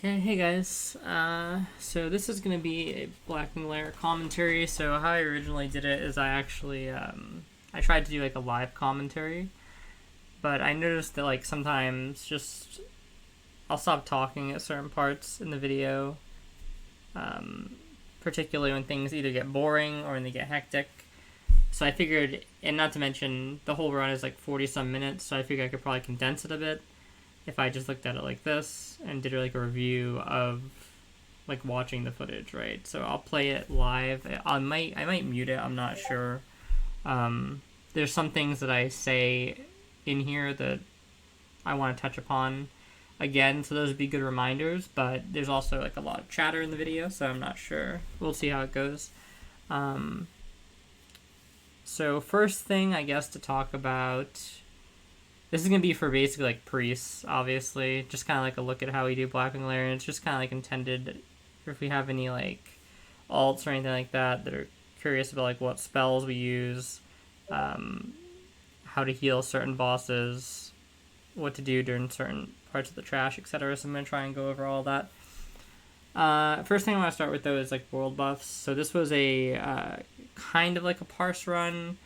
Okay, hey guys. So this is going to be a Black and Layer commentary. So how I originally did it is I tried to do like a live commentary, but I noticed that like sometimes just I'll stop talking at certain parts in the video, um, particularly when things either get boring or when they get hectic. So I figured, and not to mention the whole run is like 40 some minutes, so I figured I could probably condense it a bit if I just looked at it like this and did like a review of like watching the footage, right? So I'll play it live. I might mute it. I'm not sure. There's some things that I say in here that I want to touch upon again, so those would be good reminders. But there's also like a lot of chatter in the video, so I'm not sure. We'll see how it goes. So first thing, I guess, to talk about. This is going to be for basically like priests, obviously. Just kind of like a look at how we do Black and Layer, and it's just kind of like intended if we have any like alts or anything like that that are curious about like what spells we use, how to heal certain bosses, what to do during certain parts of the trash, etc. So I'm going to try and go over all that. First thing I want to start with though is like world buffs. So this was a kind of like a parse run.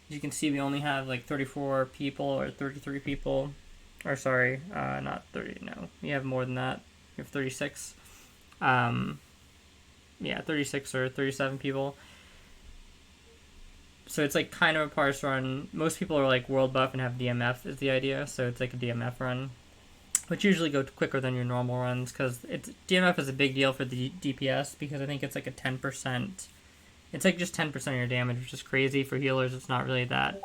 As you can see, we only have like 34 people or 33 people. Or sorry, not 30, no. We have more than that. We have 36. 36 or 37 people. So it's like kind of a parse run. Most people are like world buff and have DMF is the idea. So it's like a DMF run, which usually go quicker than your normal runs because DMF is a big deal for the DPS because I think it's like a 10%. It's like just 10% of your damage, which is crazy. For healers, it's not really that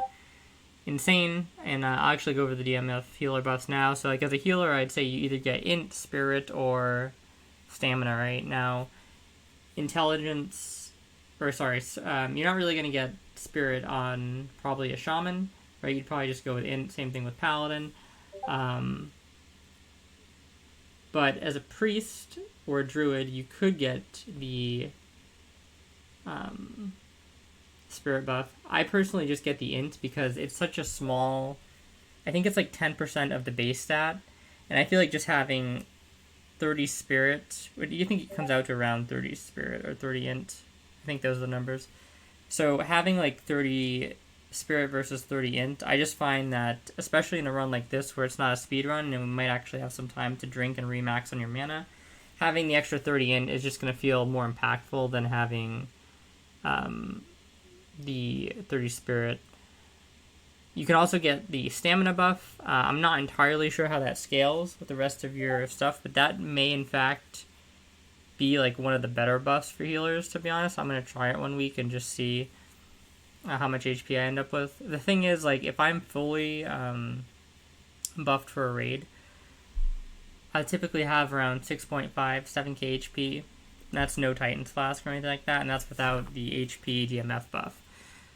insane. And I'll actually go over the DMF healer buffs now. So like as a healer, I'd say you either get int, spirit, or stamina, right? Now, intelligence, or sorry, you're not really going to get spirit on probably a shaman, right? You'd probably just go with int, same thing with paladin. But as a priest or a druid, you could get the spirit buff. I personally just get the int because it's such a small, I think it's like 10% of the base stat, and I feel like just having 30 spirit, what do you think it comes out to? Around 30 spirit or 30 int? I think those are the numbers. So having like 30 spirit versus 30 int, I just find that, especially in a run like this where it's not a speed run and we might actually have some time to drink and remax on your mana, having the extra 30 int is just going to feel more impactful than having the 30 spirit. You can also get the stamina buff. I'm not entirely sure how that scales with the rest of your stuff, but that may in fact be like one of the better buffs for healers, to be honest. I'm going to try it one week and just see how much HP I end up with. The thing is, like, if I'm fully buffed for a raid, I typically have around 6.5, 7k HP. That's no Titan's Flask or anything like that, and that's without the HP DMF buff.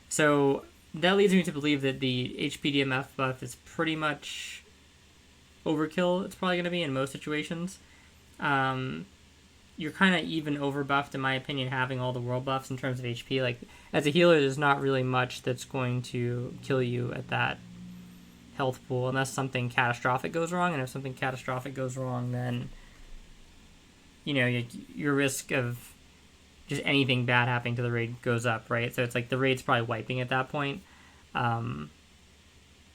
So that leads me to believe that the HP DMF buff is pretty much overkill. It's probably going to be in most situations. You're kind of even overbuffed, in my opinion, having all the world buffs in terms of HP. Like, as a healer, there's not really much that's going to kill you at that health pool unless something catastrophic goes wrong. And if something catastrophic goes wrong, then your risk of just anything bad happening to the raid goes up, right? So it's like the raid's probably wiping at that point. So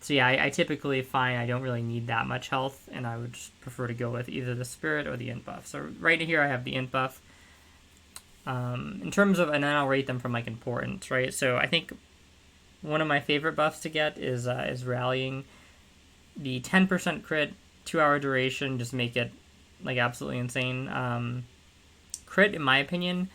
yeah, I typically find I don't really need that much health, and I would just prefer to go with either the spirit or the int buff. So right here I have the int buff. In terms of, and then I'll rate them from like importance, right? So I think one of my favorite buffs to get is rallying. The 10% crit, 2-hour duration, just make it like absolutely insane. Crit, in my opinion,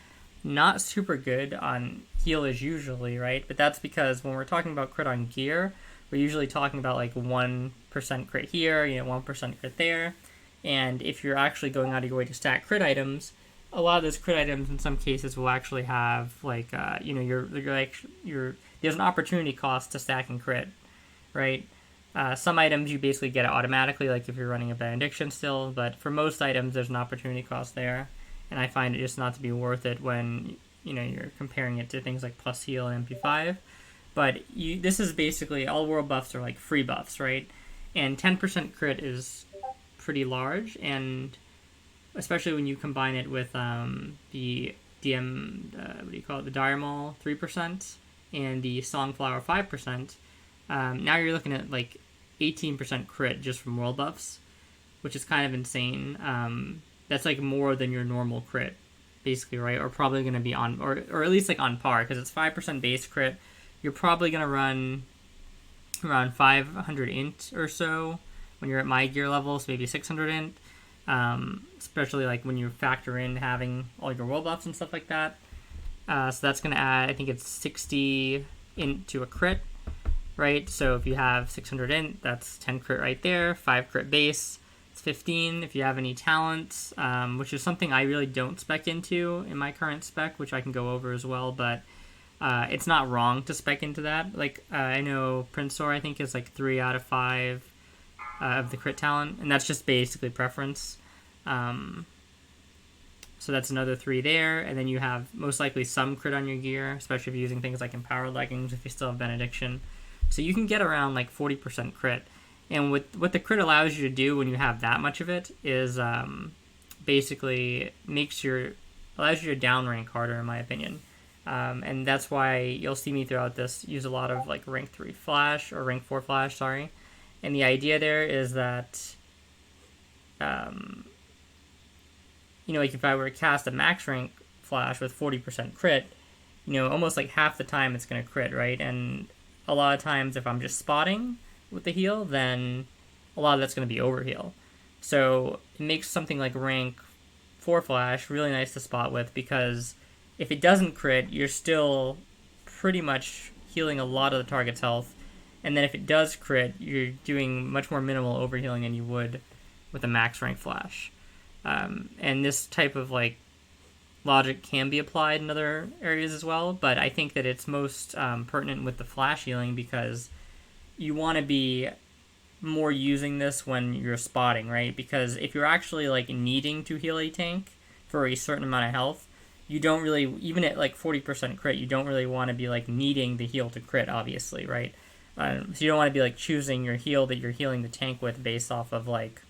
not super good on healers usually, right? But that's because when we're talking about crit on gear, we're usually talking about like 1% crit here, 1% crit there. And if you're actually going out of your way to stack crit items, a lot of those crit items in some cases will actually have like there's an opportunity cost to stacking crit, right? Some items you basically get it automatically, like if you're running a benediction still, but for most items there's an opportunity cost there, and I find it just not to be worth it when you're comparing it to things like plus heal and MP5. But this is basically all world buffs are like free buffs, right? And 10% crit is pretty large, and especially when you combine it with the DM, what do you call it, the Diamol 3% and the Songflower 5%. Now you're looking at like 18% crit just from world buffs, which is kind of insane. That's like more than your normal crit, basically, right? Or probably going to be on, or at least like on par, because it's 5% base crit. You're probably going to run around 500 int or so when you're at my gear level, so maybe 600 int. Especially like when you factor in having all your world buffs and stuff like that. So that's going to add, I think it's 60 int to a crit, right? So if you have 600 int, that's 10 crit right there, 5 crit base, it's 15. If you have any talents, which is something I really don't spec into in my current spec, which I can go over as well, but it's not wrong to spec into that. Like, I know Princor, I think, is like 3 out of 5 of the crit talent, and that's just basically preference. So that's another 3 there, and then you have most likely some crit on your gear, especially if you're using things like Empowered Leggings, if you still have Benediction. So you can get around like 40% crit. And what the crit allows you to do when you have that much of it is basically allows you to down rank harder, in my opinion. And that's why you'll see me throughout this use a lot of like rank 3 flash, or rank 4 flash, sorry. And the idea there is that like if I were to cast a max rank flash with 40% crit, almost like half the time it's going to crit, right? And a lot of times if I'm just spotting with the heal, then a lot of that's going to be overheal. So it makes something like rank 4 flash really nice to spot with, because if it doesn't crit, you're still pretty much healing a lot of the target's health. And then if it does crit, you're doing much more minimal overhealing than you would with a max rank flash. And this type of like logic can be applied in other areas as well, but I think that it's most pertinent with the flash healing, because you want to be more using this when you're spotting, right? Because if you're actually like needing to heal a tank for a certain amount of health, you don't really, even at like 40% crit, you don't really want to be like needing the heal to crit, obviously, right? So you don't want to be like choosing your heal that you're healing the tank with based off of like,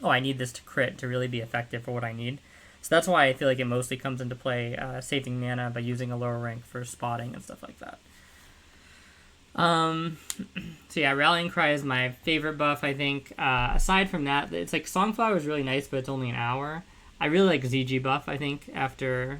oh, I need this to crit to really be effective for what I need. So that's why I feel like it mostly comes into play, saving mana by using a lower rank for spotting and stuff like that. So yeah, Rallying Cry is my favorite buff, I think. Aside from that, it's like Songflower is really nice, but it's only an hour. I really like ZG buff, I think, after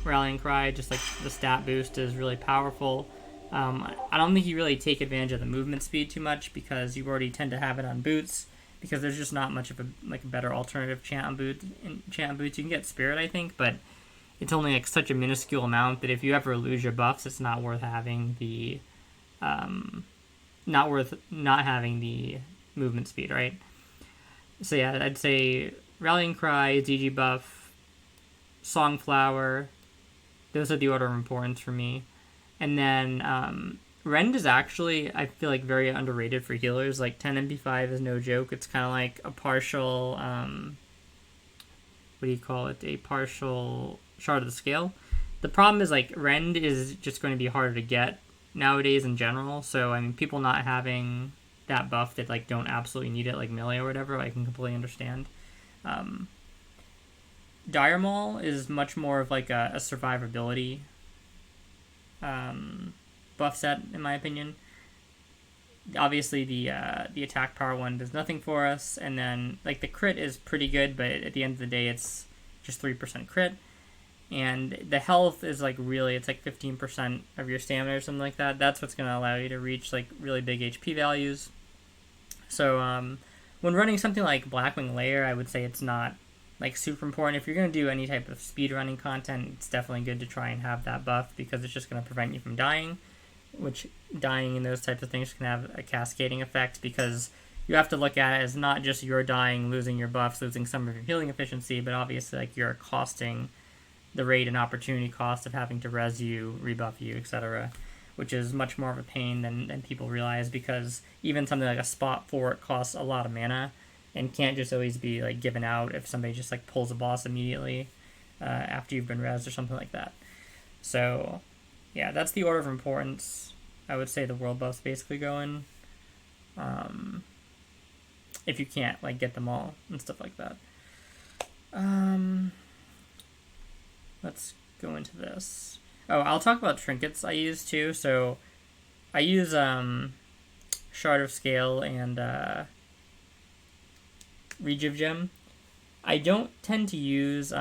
Rallying Cry. Just like the stat boost is really powerful. I don't think you really take advantage of the movement speed too much, because you already tend to have it on boots, because there's just not much of a better alternative chant on boots. You can get Spirit, I think, but it's only like such a minuscule amount that if you ever lose your buffs, it's not worth having the not having the movement speed, right? So yeah, I'd say Rallying Cry, ZG buff, Songflower, those are the order of importance for me. And then Rend is actually, I feel like, very underrated for healers. Like 10 MP5 is no joke. It's kind of like a partial, what do you call it? A partial shard of the scale. The problem is like Rend is just going to be harder to get nowadays in general. So I mean, people not having that buff that like don't absolutely need it, like melee or whatever, I can completely understand. Dire Maul is much more of like a survivability buff set, in my opinion. Obviously the attack power one does nothing for us, and then like the crit is pretty good, but at the end of the day it's just 3% crit, and the health is like really, it's like 15% of your stamina or something like that. That's what's going to allow you to reach like really big HP values. So when running something like Blackwing Lair, I would say it's not like super important. If you're going to do any type of speedrunning content, it's definitely good to try and have that buff, because it's just going to prevent you from dying, which dying in those types of things can have a cascading effect, because you have to look at it as not just you're dying, losing your buffs, losing some of your healing efficiency, but obviously like you're costing the rate and opportunity cost of having to res you, rebuff you, etc., which is much more of a pain than people realize, because even something like a spot for it costs a lot of mana and can't just always be like given out if somebody just like pulls a boss immediately after you've been rezzed or something like that. So yeah, that's the order of importance. I would say the world buffs basically go in, if you can't like get them all and stuff like that. Let's go into this. Oh, I'll talk about trinkets I use too. So I use Shard of Scale and Regiv Gem. I don't tend to use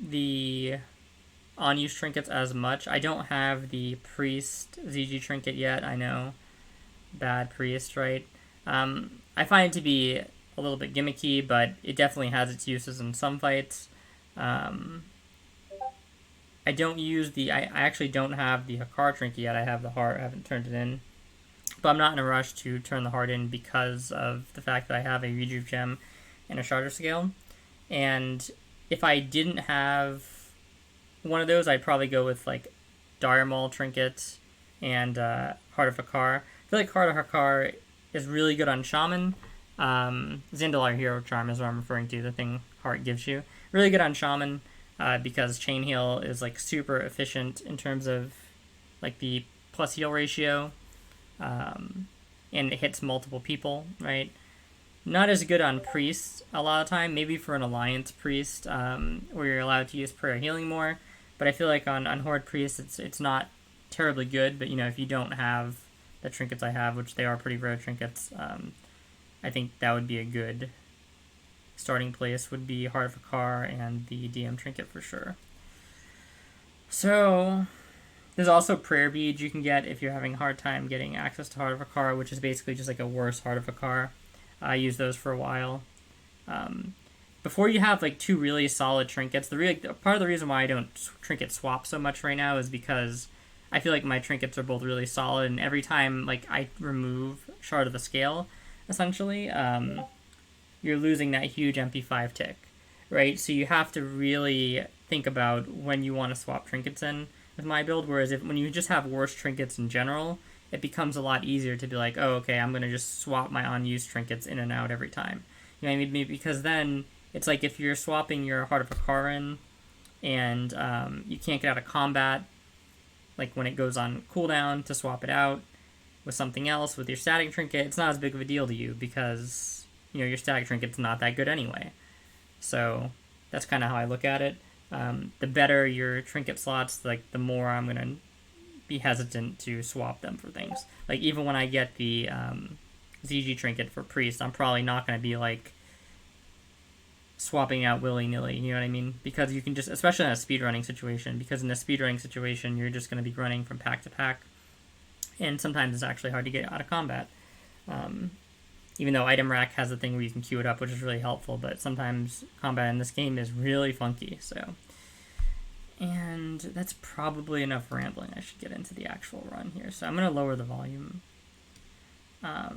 the on-use trinkets as much. I don't have the Priest ZG trinket yet. I know, bad Priest, right? I find it to be a little bit gimmicky, but it definitely has its uses in some fights. I don't use the. I actually don't have the Hakar trinket yet. I have the heart. I haven't turned it in, but I'm not in a rush to turn the heart in because of the fact that I have a Rejuve Gem and a Shard of Scale. And if I didn't have one of those, I'd probably go with like Dire Maul trinket and Heart of Hakar. I feel like Heart of Hakar is really good on Shaman. Zandalar Hero Charm is what I'm referring to. The thing Heart gives you. Really good on Shaman. Because Chain Heal is like super efficient in terms of like the plus heal ratio, and it hits multiple people, right? Not as good on Priest a lot of time, maybe for an Alliance Priest, where you're allowed to use prayer healing more, but I feel like on Horde Priest it's not terribly good, but you know, if you don't have the trinkets I have, which they are pretty rare trinkets, I think that would be a good starting place would be Heart of Hakar and the DM trinket for sure. So there's also prayer beads you can get if you're having a hard time getting access to Heart of Hakar, which is basically just like a worse Heart of Hakar. I used those for a while. Before you have like two really solid trinkets, part of the reason why I don't trinket swap so much right now is because I feel like my trinkets are both really solid, and every time like I remove Shard of the Scale, essentially, you're losing that huge MP5 tick, right? So you have to really think about when you want to swap trinkets in with my build, whereas when you just have worse trinkets in general, it becomes a lot easier to be like, oh, okay, I'm going to just swap my unused trinkets in and out every time. You know what I mean? Because then it's like if you're swapping your Heart of Hakar in and you can't get out of combat, like when it goes on cooldown to swap it out with something else, with your static trinket, it's not as big of a deal to you because you know, your static trinket's not that good anyway. So that's kind of how I look at it. The better your trinket slots, like the more I'm going to be hesitant to swap them for things. Like even when I get the ZG trinket for Priest, I'm probably not going to be like swapping out willy-nilly, you know what I mean? Because you can just, especially in a speedrunning situation, because in a speedrunning situation, you're just going to be running from pack to pack. And sometimes it's actually hard to get out of combat. Even though Item Rack has a thing where you can queue it up, which is really helpful, but sometimes combat in this game is really funky, so. And that's probably enough rambling. I should get into the actual run here. So I'm going to lower the volume. I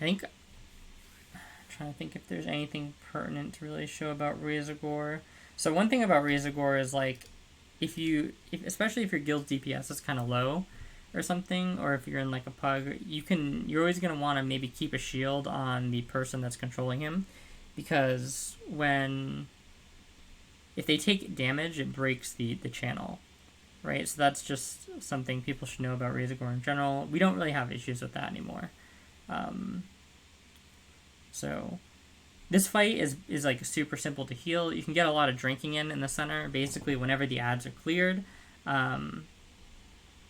think, I'm trying to think if there's anything pertinent to really show about Razorgore. So one thing about Razorgore is like, especially if your guild's DPS is kind of low, or something, or if you're in like a pug, you're always going to want to maybe keep a shield on the person that's controlling him, because if they take damage, it breaks the channel, right? So that's just something people should know about Razorgore in general. We don't really have issues with that anymore. So this fight is like super simple to heal. You can get a lot of drinking in the center. Basically, whenever the ads are cleared,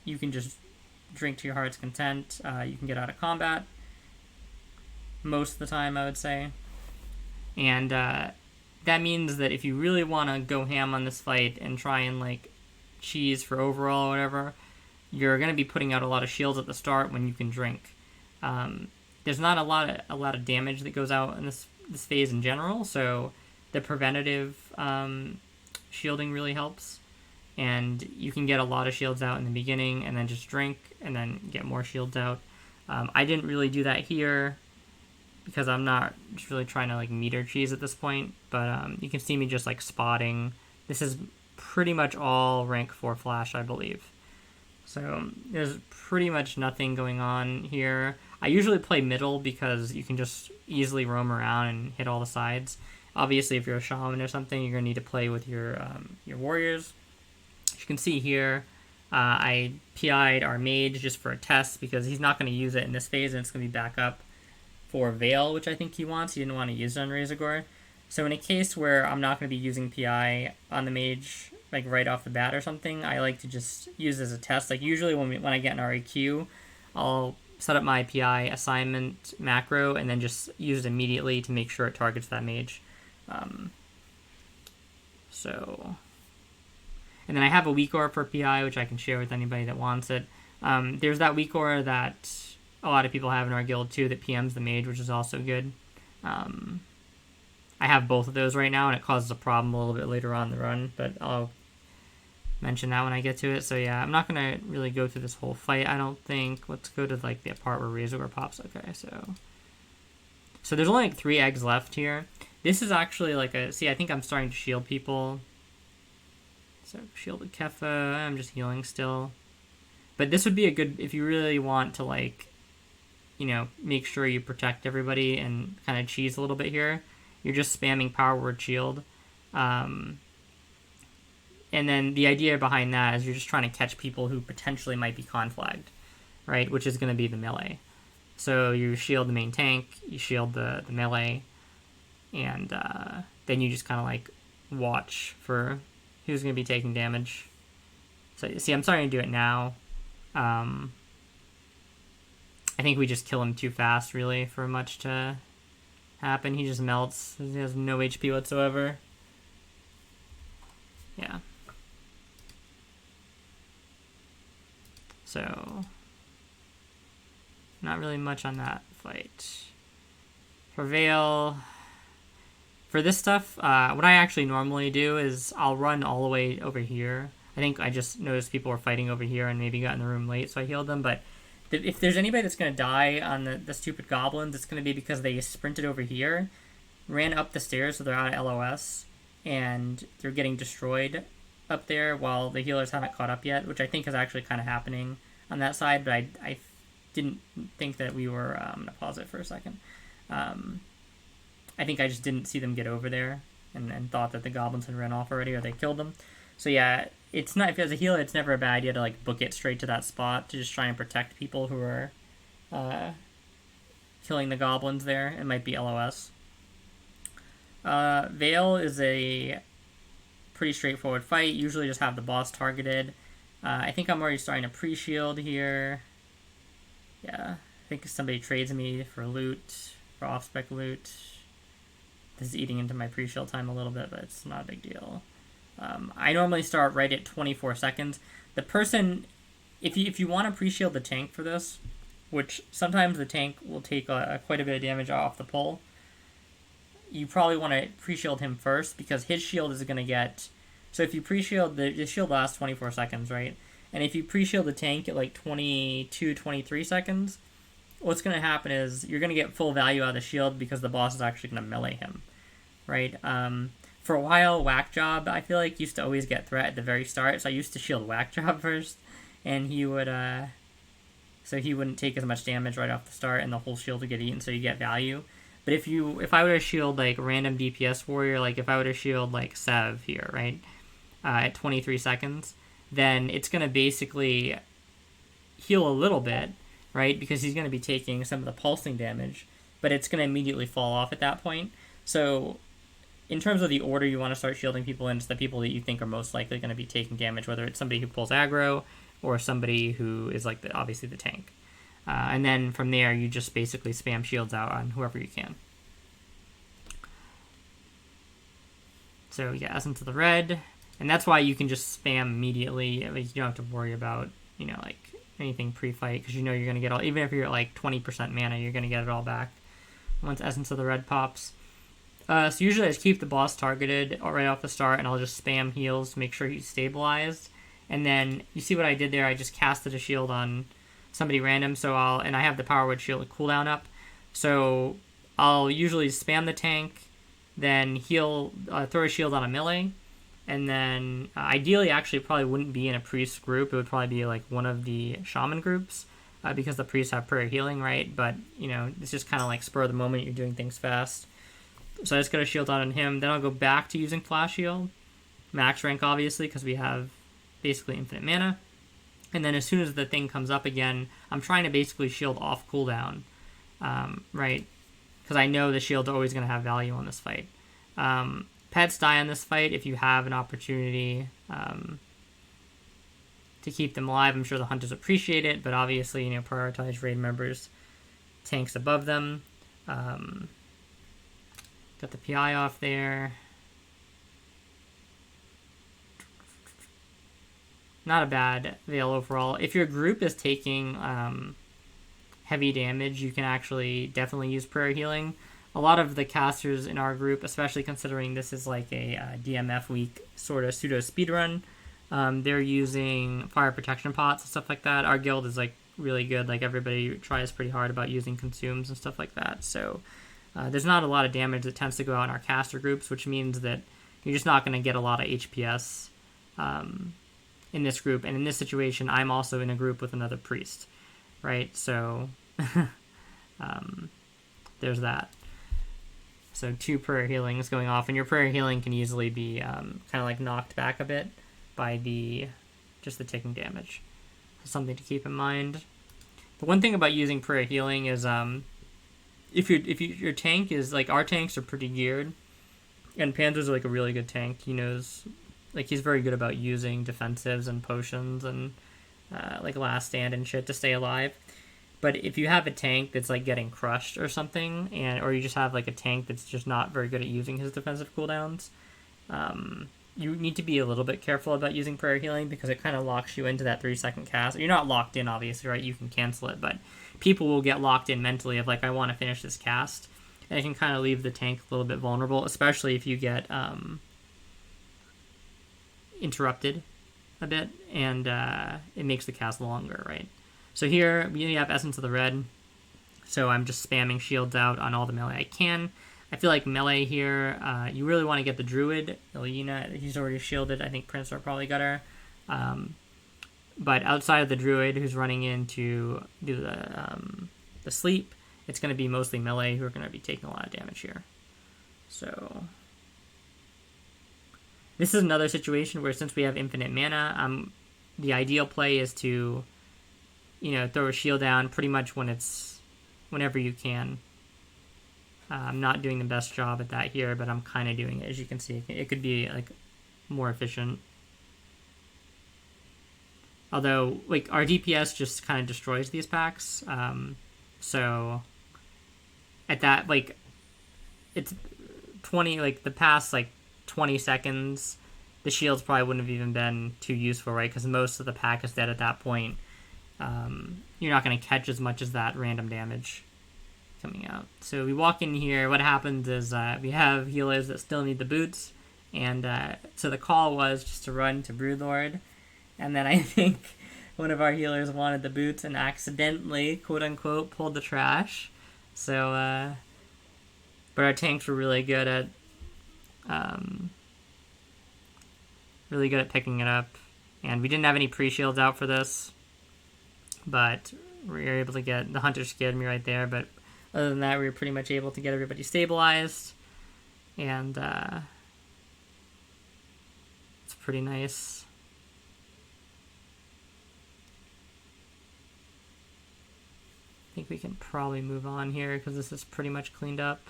you can just drink to your heart's content. You can get out of combat most of the time, I would say. And that means that if you really want to go ham on this fight and try and like cheese for overall or whatever, you're going to be putting out a lot of shields at the start when you can drink. There's not a lot of damage that goes out in this phase in general, so the preventative shielding really helps. And you can get a lot of shields out in the beginning and then just drink and then get more shields out. I didn't really do that here because I'm not just really trying to like meter cheese at this point, but you can see me just like spotting. This is pretty much all rank 4 flash, I believe. So there's pretty much nothing going on here. I usually play middle because you can just easily roam around and hit all the sides. Obviously, if you're a shaman or something, you're going to need to play with your warriors. As you can see here, I PI'd our mage just for a test because he's not going to use it in this phase, and it's going to be back up for Veil, which I think he wants. He didn't want to use it on Razorgore. So in a case where I'm not going to be using PI on the mage, like right off the bat or something, I like to just use it as a test. Like usually when I get an REQ, I'll set up my PI assignment macro and then just use it immediately to make sure it targets that mage. And then I have a weak aura for PI, which I can share with anybody that wants it. There's that weak aura that a lot of people have in our guild too that PMs the mage, which is also good. I have both of those right now, and it causes a problem a little bit later on in the run, but I'll mention that when I get to it. So yeah, I'm not going to really go through this whole fight, I don't think. Let's go to like the part where Razor pops. Okay, so there's only like 3 eggs left here. This is actually like a... See, I think I'm starting to shield people. So shielded Keffa. I'm just healing still. But this would be a good... If you really want to like, you know, make sure you protect everybody and kind of cheese a little bit here, you're just spamming power word shield. And then the idea behind that is you're just trying to catch people who potentially might be conflagged, right? Which is going to be the melee. So you shield the main tank, you shield the melee, and then you just kind of like watch for who's going to be taking damage. So you see, I'm starting to do it now. I think we just kill him too fast, really, for much to happen. He just melts. He has no HP whatsoever. Yeah. So, not really much on that fight. For Vale, for this stuff, what I actually normally do is I'll run all the way over here. I think I just noticed people were fighting over here and maybe got in the room late, so I healed them. But if there's anybody that's going to die on the stupid goblins, it's going to be because they sprinted over here, ran up the stairs so they're out of LOS, and they're getting destroyed up there while the healers haven't caught up yet, which I think is actually kind of happening on that side, but I didn't think that we were... I'm going to pause it for a second. I think I just didn't see them get over there and thought that the goblins had run off already or they killed them. So yeah, it's not... If as a healer, it's never a bad idea to like book it straight to that spot to just try and protect people who are killing the goblins there. It might be LOS. Vale is a pretty straightforward fight. Usually just have the boss targeted. I think I'm already starting to pre-shield here. Yeah, I think somebody trades me for loot, for off-spec loot. This is eating into my pre-shield time a little bit, but it's not a big deal. I normally start right at 24 seconds. The person, if you want to pre-shield the tank for this, which sometimes the tank will take quite a bit of damage off the pull, you probably want to pre-shield him first because his shield is going to get... So if you pre-shield, the shield lasts 24 seconds, right? And if you pre-shield the tank at like 22, 23 seconds, what's going to happen is you're going to get full value out of the shield because the boss is actually going to melee him, right? For a while, Whack Job, I feel like, used to always get threat at the very start, so I used to shield Whack Job first, and he would, so he wouldn't take as much damage right off the start, and the whole shield would get eaten, so you get value. But if I were to shield, like, random DPS warrior, like, if I were to shield, like, Sev here, right, at 23 seconds, then it's going to basically heal a little bit, right, because he's going to be taking some of the pulsing damage, but it's going to immediately fall off at that point. So in terms of the order you want to start shielding people in, it's the people that you think are most likely going to be taking damage, whether it's somebody who pulls aggro or somebody who is like obviously the tank. And then from there, you just basically spam shields out on whoever you can. So yeah, Essence of the Red. And that's why you can just spam immediately. Like, you don't have to worry about, you know, like anything pre-fight, because you know you're going to get all... Even if you're at like 20% mana, you're going to get it all back once Essence of the Red pops. So usually I just keep the boss targeted right off the start, and I'll just spam heals to make sure he's stabilized. And then, you see what I did there? I just casted a shield on somebody random, and I have the Power Word Shield cooldown up. So I'll usually spam the tank, then heal, throw a shield on a melee, and then ideally actually probably wouldn't be in a priest group. It would probably be like one of the shaman groups, because the priests have prayer healing, right? But, you know, it's just kind of like spur of the moment, you're doing things fast. So I just got a shield on him. Then I'll go back to using Flash Heal. Max rank, obviously, because we have basically infinite mana. And then as soon as the thing comes up again, I'm trying to basically shield off cooldown, right? Because I know the shield's always going to have value on this fight. Pets die in this fight if you have an opportunity to keep them alive. I'm sure the hunters appreciate it, but obviously, prioritize raid members, tanks above them. Got the PI off there. Not a bad Veil overall. If your group is taking heavy damage, you can actually definitely use prayer healing. A lot of the casters in our group, especially considering this is like a DMF week sort of pseudo speedrun, they're using fire protection pots and stuff like that. Our guild is like really good. Like everybody tries pretty hard about using consumes and stuff like that. So there's not a lot of damage that tends to go out in our caster groups, which means that you're just not going to get a lot of HPS in this group. And in this situation, I'm also in a group with another priest, right? So there's that. So 2 prayer healings going off, and your prayer healing can easily be kind of like knocked back a bit by just the ticking damage. Something to keep in mind. The one thing about using prayer healing is if your tank is like, our tanks are pretty geared, and Panzer's like a really good tank. He knows, like, he's very good about using defensives and potions and like last stand and shit to stay alive. But if you have a tank that's like getting crushed or something, or you just have like a tank that's just not very good at using his defensive cooldowns, you need to be a little bit careful about using prayer healing, because it kind of locks you into that 3-second cast. You're not locked in, obviously, right? You can cancel it, but people will get locked in mentally of like, I want to finish this cast, and it can kind of leave the tank a little bit vulnerable, especially if you get interrupted a bit, and it makes the cast longer, right? So here we have Essence of the Red, so I'm just spamming shields out on all the melee I can. I feel like melee here, you really want to get the Druid, Ilyena. He's already shielded. I think Prince probably got her. But outside of the Druid, who's running in to do the sleep, it's going to be mostly melee who are going to be taking a lot of damage here. So this is another situation where, since we have infinite mana, the ideal play is to throw a shield down pretty much whenever you can. I'm not doing the best job at that here, but I'm kind of doing it. As you can see, it could be like more efficient. Although, like, our DPS just kind of destroys these packs. So at that, like, it's 20, like, the past, like, 20 seconds, the shields probably wouldn't have even been too useful, right? Because most of the pack is dead at that point. You're not going to catch as much as that random damage coming out. So we walk in here. What happens is we have healers that still need the boots, and so the call was just to run to Broodlord, and then I think one of our healers wanted the boots and accidentally, quote unquote, pulled the trash. So but our tanks were really good at picking it up, and we didn't have any pre-shields out for this, but we were able to get the hunter. Scared me right there, but other than that, we were pretty much able to get everybody stabilized, and it's pretty nice. I think we can probably move on here because this is pretty much cleaned up.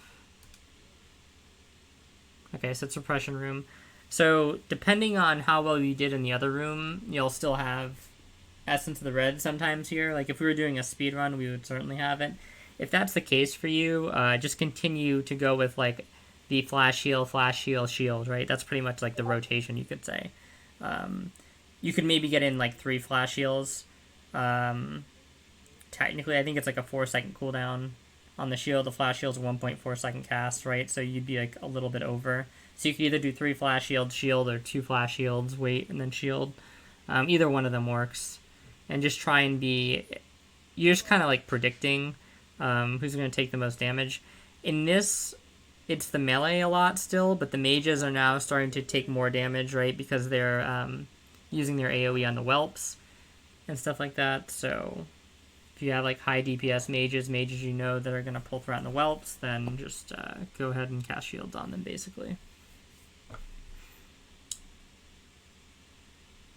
Okay, so it's suppression room. So depending on how well you did in the other room, you'll still have Essence of the Red sometimes here. Like if we were doing a speed run, we would certainly have it. If that's the case for you, just continue to go with like the flash heal, shield, right? That's pretty much like the rotation, you could say. You could maybe get in like 3 flash heals. Technically, I think it's like a 4-second cooldown on the shield. The flash shield's a 1.4 second cast, right? So you'd be like a little bit over. So you could either do 3 flash shield, or 2 flash shields, wait, and then shield. Either one of them works. And just try and be... You're just kind of like predicting who's going to take the most damage. In this, it's the melee a lot still, but the mages are now starting to take more damage, right? Because they're using their AoE on the whelps and stuff like that. So if you have like high DPS mages you know that are going to pull throughout in the whelps, then just go ahead and cast shields on them, basically. I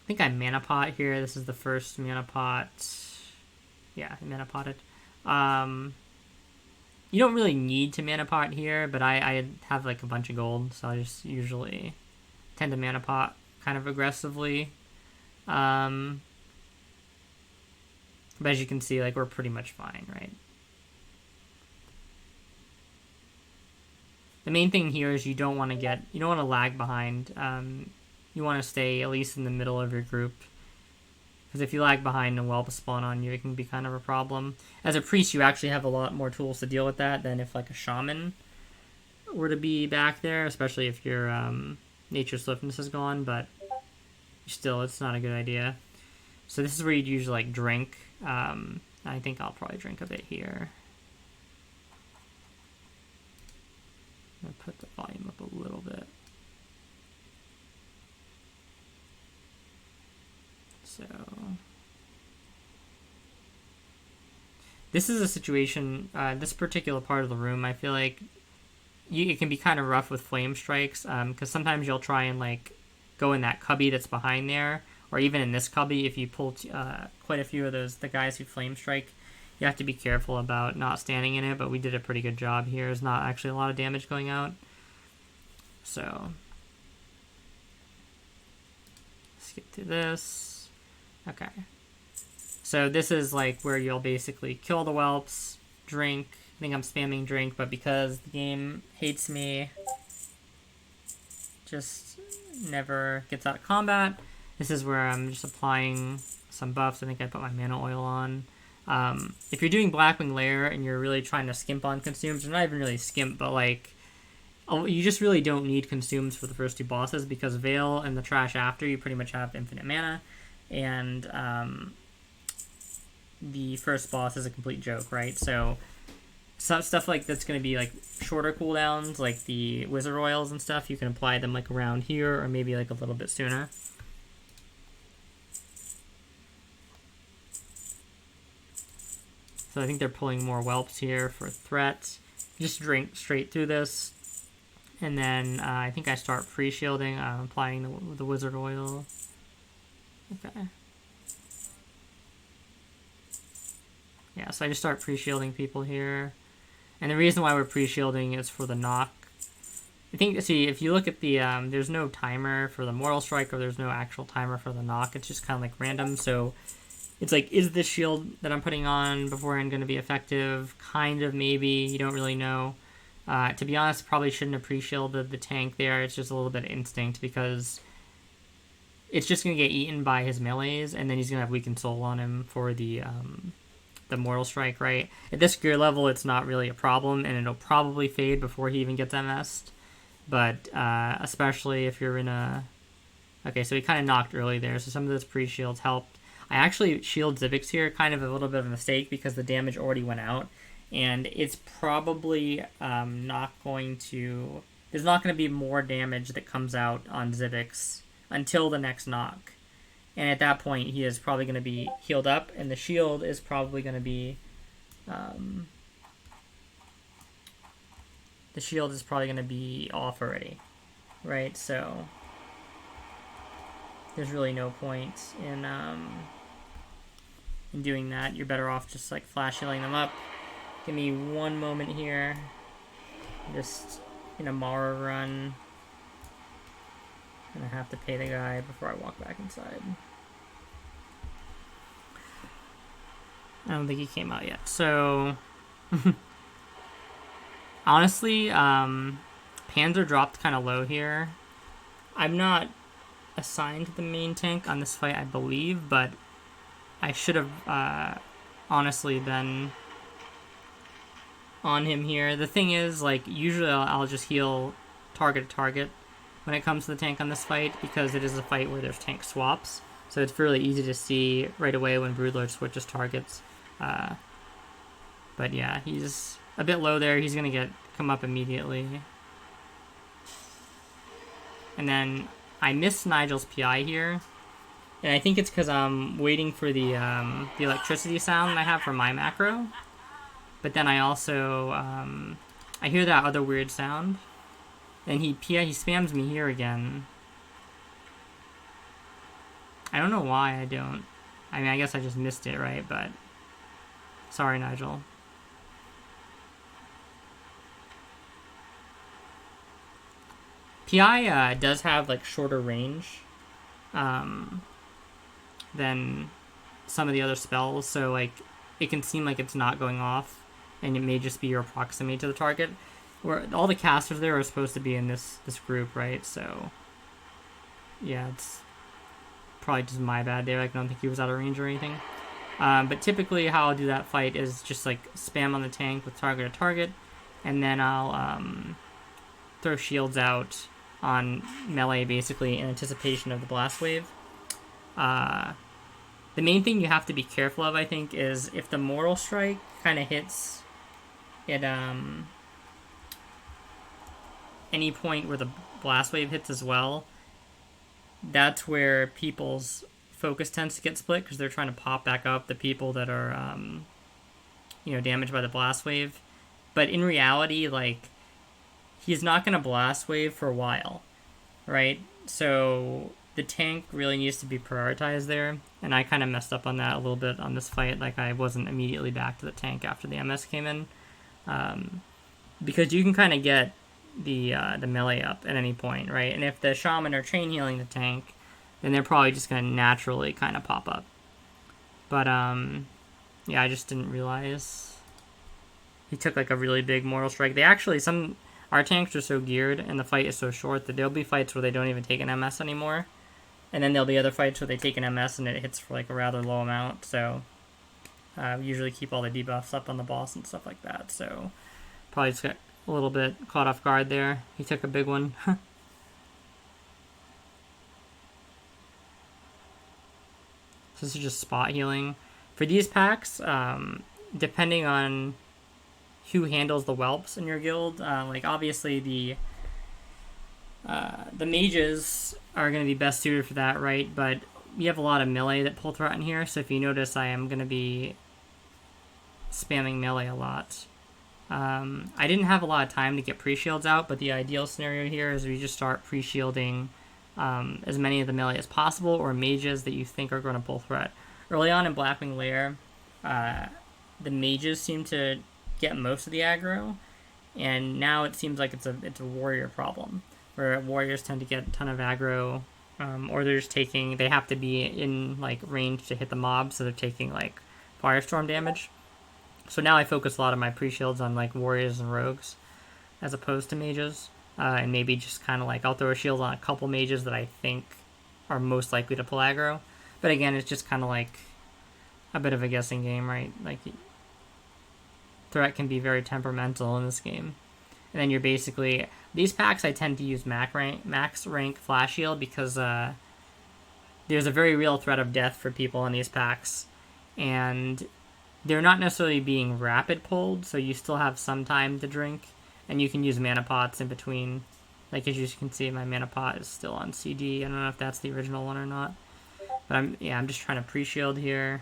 think I mana pot here. This is the first mana pot. Yeah, I mana potted. You don't really need to mana pot here, but I have like a bunch of gold, so I just usually tend to mana pot kind of aggressively. But as you can see, like, we're pretty much fine, right? The main thing here is you don't want to lag behind. You want to stay at least in the middle of your group. Because if you lag behind and whelp spawn on you, it can be kind of a problem. As a priest, you actually have a lot more tools to deal with that than if like a shaman were to be back there, especially if your nature swiftness is gone, but still, it's not a good idea. So this is where you'd usually like drink. I think I'll probably drink a bit here. I'm gonna put the volume up a little bit. So this is a situation, this particular part of the room, I feel like it can be kind of rough with flame strikes, because sometimes you'll try and like go in that cubby that's behind there, or even in this cubby. If you pull quite a few of the guys who flame strike, you have to be careful about not standing in it, but we did a pretty good job here. There's not actually a lot of damage going out. So let's get to this. Okay. So this is like where you'll basically kill the whelps, drink. I think I'm spamming drink, but because the game hates me, just never gets out of combat. This is where I'm just applying some buffs. I think I put my mana oil on. If you're doing Blackwing Lair and you're really trying to skimp on consumes, or not even really skimp, but like, you just really don't need consumes for the first two bosses, because Veil and the Trash after, you pretty much have infinite mana, and the first boss is a complete joke, right? So some stuff like that's going to be like shorter cooldowns, like the Wizard Royals and stuff, you can apply them like around here, or maybe like a little bit sooner. So I think they're pulling more whelps here for threat. Just drink straight through this. And then I think I start pre-shielding. I'm applying the Wizard Oil. Okay. Yeah, so I just start pre-shielding people here. And the reason why we're pre-shielding is for the knock. I think, see, if you look at the, there's no timer for the Mortal Strike, or there's no actual timer for the knock. It's just kind of like random. So it's like, is this shield that I'm putting on beforehand going to be effective? Kind of, maybe. You don't really know. To be honest, probably shouldn't have pre-shielded the tank there. It's just a little bit of instinct, because it's just going to get eaten by his melees, and then he's going to have Weakened Soul on him for the Mortal Strike, right? At this gear level, it's not really a problem, and it'll probably fade before he even gets MS'd. But especially if you're in a... Okay, so he kind of knocked early there, so some of those pre-shields helped. I actually shield Zivix here, kind of a little bit of a mistake, because the damage already went out. And it's probably not going to... There's not going to be more damage that comes out on Zivix until the next knock. And at that point, he is probably going to be healed up, and the shield is probably going to be... the shield is probably going to be off already, right? So there's really no point in doing that. You're better off just like flash healing them up. Give me one moment here. Just in a Mara run. And I have to pay the guy before I walk back inside. I don't think he came out yet. So, honestly, Panzer dropped kind of low here. I'm not assigned to the main tank on this fight, I believe, but I should have honestly been on him here. The thing is, like, usually I'll just heal target to target when it comes to the tank on this fight, because it is a fight where there's tank swaps. So it's fairly easy to see right away when Broodlord switches targets. But yeah, he's a bit low there. He's going to come up immediately. And then I missed Nigel's PI here. And I think it's because I'm waiting for the electricity sound I have for my macro. But then I also, I hear that other weird sound. And he spams me here again. I don't know why I don't. I mean, I guess I just missed it, right? But sorry, Nigel. PI does have like shorter range than some of the other spells, so like it can seem like it's not going off, and it may just be your proximity to the target. Where all the casters there are supposed to be in this group, right? So yeah, it's probably just my bad there. Like, I don't think he was out of range or anything. But typically how I'll do that fight is just like spam on the tank with target to target, and then I'll throw shields out on melee basically in anticipation of the blast wave. The main thing you have to be careful of, I think, is if the Mortal Strike kind of hits at any point where the blast wave hits as well, that's where people's focus tends to get split because they're trying to pop back up the people that are, damaged by the blast wave. But in reality, like, he's not going to blast wave for a while, right? So the tank really needs to be prioritized there, and I kind of messed up on that a little bit on this fight. Like, I wasn't immediately back to the tank after the MS came in, because you can kind of get the melee up at any point, right? And if the shaman are chain healing the tank, then they're probably just going to naturally kind of pop up. But yeah, I just didn't realize he took like a really big Mortal Strike. They actually, our tanks are so geared and the fight is so short that there'll be fights where they don't even take an MS anymore, and then there'll be other fights where they take an MS and it hits for like a rather low amount. So we usually keep all the debuffs up on the boss and stuff like that. So probably just got a little bit caught off guard there. He took a big one. So this is just spot healing. For these packs, depending on who handles the whelps in your guild, like obviously the mages are going to be best suited for that, right? But you have a lot of melee that pull threat in here, so if you notice, I am going to be spamming melee a lot. I didn't have a lot of time to get pre-shields out, but the ideal scenario here is we just start pre-shielding as many of the melee as possible, or mages that you think are going to pull threat. Early on in Blackwing Lair, the mages seem to get most of the aggro, and now it seems like it's a warrior problem, where warriors tend to get a ton of aggro, or they have to be in like range to hit the mob, so they're taking like firestorm damage. So now I focus a lot of my pre-shields on like warriors and rogues as opposed to mages, and maybe just kind of like I'll throw a shield on a couple mages that I think are most likely to pull aggro. But again, it's just kind of like a bit of a guessing game, right? Like, threat can be very temperamental in this game. And then you're basically, these packs I tend to use max rank flash shield because there's a very real threat of death for people in these packs, and they're not necessarily being rapid pulled, so you still have some time to drink, and you can use mana pots in between. Like, as you can see, my mana pot is still on CD. I don't know if that's the original one or not, but I'm just trying to pre-shield here.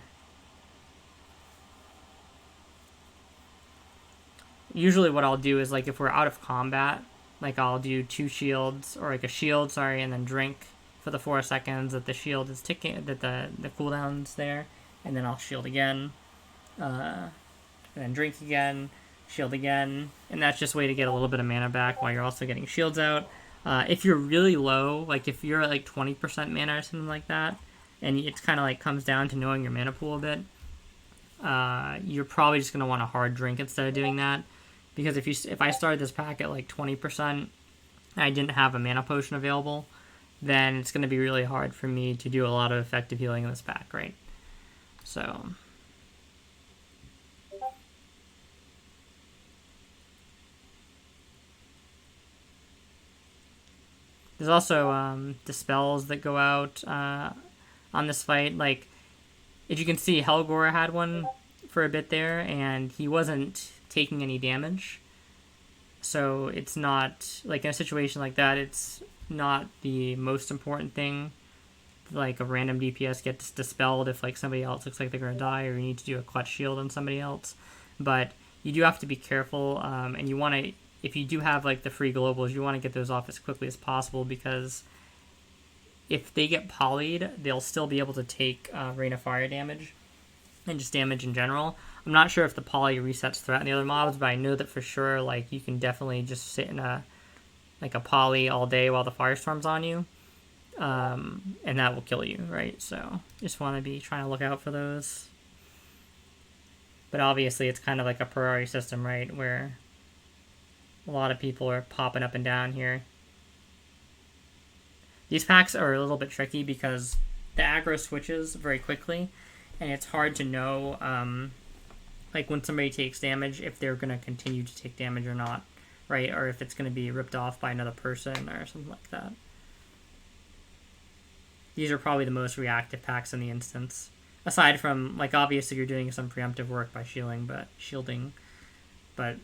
Usually what I'll do is, like, if we're out of combat, like, I'll do 2 shields, or like a shield, sorry, and then drink for the 4 seconds that the shield is ticking, that the cooldown's there, and then I'll shield again, and then drink again, shield again, and that's just a way to get a little bit of mana back while you're also getting shields out. If you're really low, like if you're at like 20% mana or something like that, and it's kind of like comes down to knowing your mana pool a bit, you're probably just going to want a hard drink instead of doing that. Because if I started this pack at like 20% and I didn't have a mana potion available, then it's going to be really hard for me to do a lot of effective healing in this pack, right? So there's also dispels that go out on this fight. Like, as you can see, Helgor had one for a bit there, and he wasn't taking any damage. So it's not, like, in a situation like that, it's not the most important thing. Like, a random DPS gets dispelled if, like, somebody else looks like they're going to die, or you need to do a clutch shield on somebody else. But you do have to be careful, and you want to, if you do have, like, the free globals, you want to get those off as quickly as possible, because if they get polyed, they'll still be able to take Rain of Fire damage, and just damage in general. I'm not sure if the poly resets threat in the other mobs, but I know that for sure, like, you can definitely just sit in a like a poly all day while the firestorm's on you, and that will kill you, right? So just want to be trying to look out for those. But obviously, it's kind of like a priority system, right? Where a lot of people are popping up and down here. These packs are a little bit tricky because the aggro switches very quickly, and it's hard to know, like when somebody takes damage, if they're going to continue to take damage or not, right? Or if it's going to be ripped off by another person or something like that. These are probably the most reactive packs in the instance. Aside from, like, obviously you're doing some preemptive work by shielding, but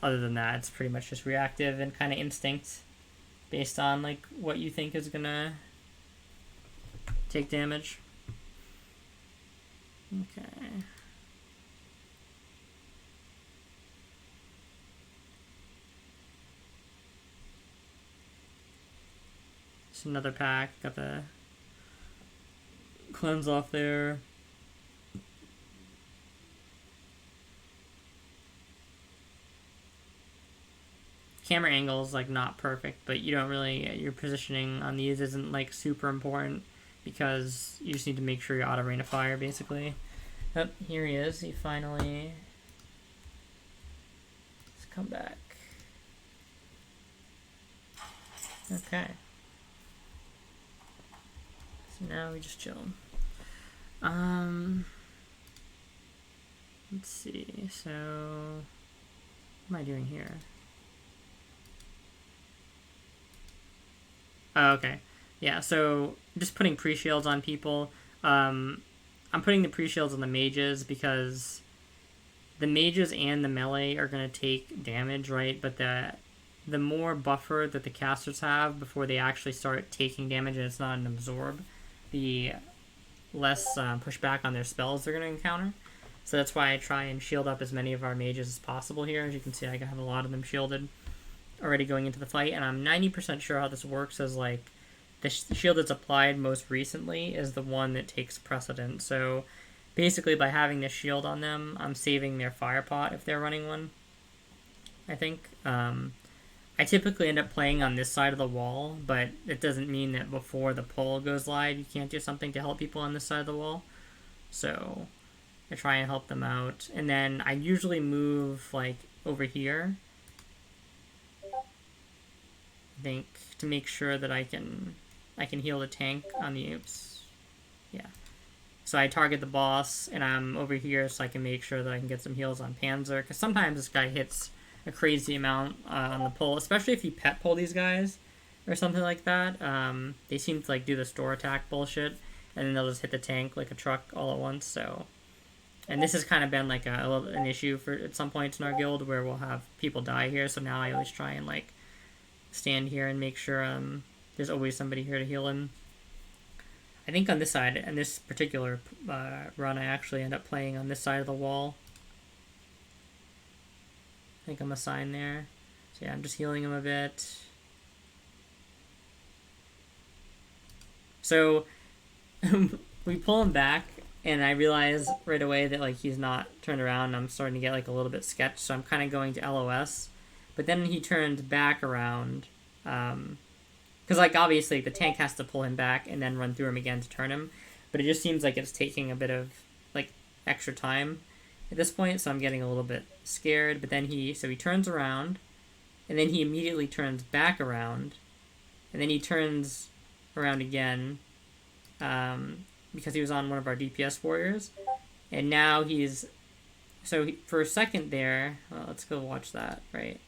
other than that, it's pretty much just reactive and kind of instinct based on, like, what you think is gonna take damage. Okay. Just another pack. Got the cleanse off there. Camera angle is like not perfect, but you don't really, your positioning on these isn't like super important because you just need to make sure you're out of rain of fire basically. Oh, here he is. He finally, let's come back. Okay. So now we just chill. Let's see. So, what am I doing here? Oh, okay. Yeah, so just putting pre-shields on people. I'm putting the pre-shields on the mages because the mages and the melee are going to take damage, right? But the more buffer that the casters have before they actually start taking damage and it's not an absorb, the less pushback on their spells they're going to encounter. So that's why I try and shield up as many of our mages as possible here. As you can see, I have a lot of them shielded already going into the fight, and I'm 90% sure how this works is like the shield that's applied most recently is the one that takes precedent. So basically by having this shield on them, I'm saving their fire pot if they're running one, I think. I typically end up playing on this side of the wall, but it doesn't mean that before the poll goes live, you can't do something to help people on this side of the wall. So I try and help them out. And then I usually move like over here, I think, to make sure that I can heal the tank on the oops. Yeah. So I target the boss, and I'm over here so I can make sure that I can get some heals on Panzer, because sometimes this guy hits a crazy amount on the pull, especially if you pet pull these guys or something like that. They seem to like do the store attack bullshit, and then they'll just hit the tank like a truck all at once. So, and this has kind of been like an issue for at some points in our guild where we'll have people die here. So now I always try and like stand here and make sure there's always somebody here to heal him. I think on this side, in this particular run, I actually end up playing on this side of the wall. I think I'm assigned there. So yeah, I'm just healing him a bit. So we pull him back, and I realize right away that like he's not turned around. And I'm starting to get like a little bit sketched, so I'm kind of going to LOS. But then he turns back around, because like obviously the tank has to pull him back and then run through him again to turn him. But it just seems like it's taking a bit of like extra time at this point, so I'm getting a little bit scared. But then he turns around, and then he immediately turns back around, and then he turns around again, because he was on one of our DPS warriors, and now he's for a second there. Well, let's go watch that. Right.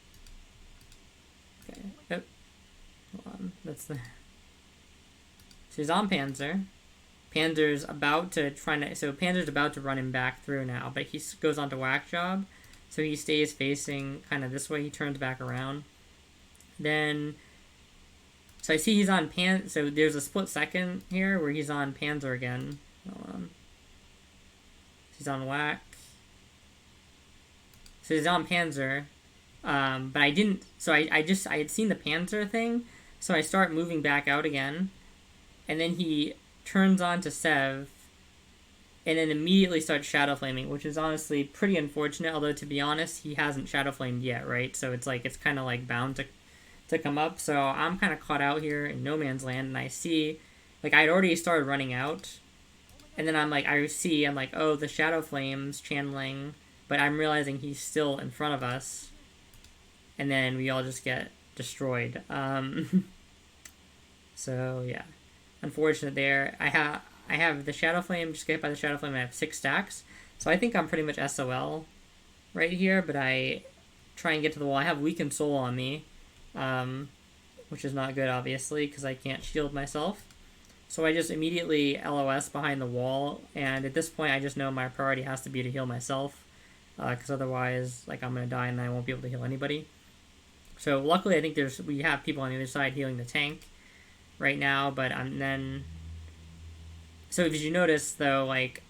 Okay. Yep. Hold on. That's the. So he's on Panzer. Panzer's about to run him back through now, but he goes on to Whack Job, so he stays facing kind of this way. He turns back around. Then, so I see he's on so there's a split second here where he's on Panzer again. Hold on. He's on Whack. So he's on Panzer, but I didn't, so I had seen the Panzer thing, so I start moving back out again, and then he turns on to Sev, and then immediately starts Shadow Flaming, which is honestly pretty unfortunate, although to be honest, he hasn't Shadow Flamed yet, right? So it's like, it's kind of like bound to come up. So I'm kind of caught out here in no man's land, and I see, like, I'd already started running out. And then I'm like, oh, the Shadow Flames channeling, but I'm realizing he's still in front of us. And then we all just get destroyed. So, yeah. Unfortunate there. I have the Shadow Flame, just get hit by the Shadow Flame, and I have 6 stacks. So I think I'm pretty much SOL right here, but I try and get to the wall. I have Weakened Soul on me, which is not good, obviously, because I can't shield myself. So I just immediately LOS behind the wall, and at this point I just know my priority has to be to heal myself, because otherwise, like, I'm going to die and I won't be able to heal anybody. So luckily I think we have people on the other side healing the tank right now, but then... So if you notice, though, like,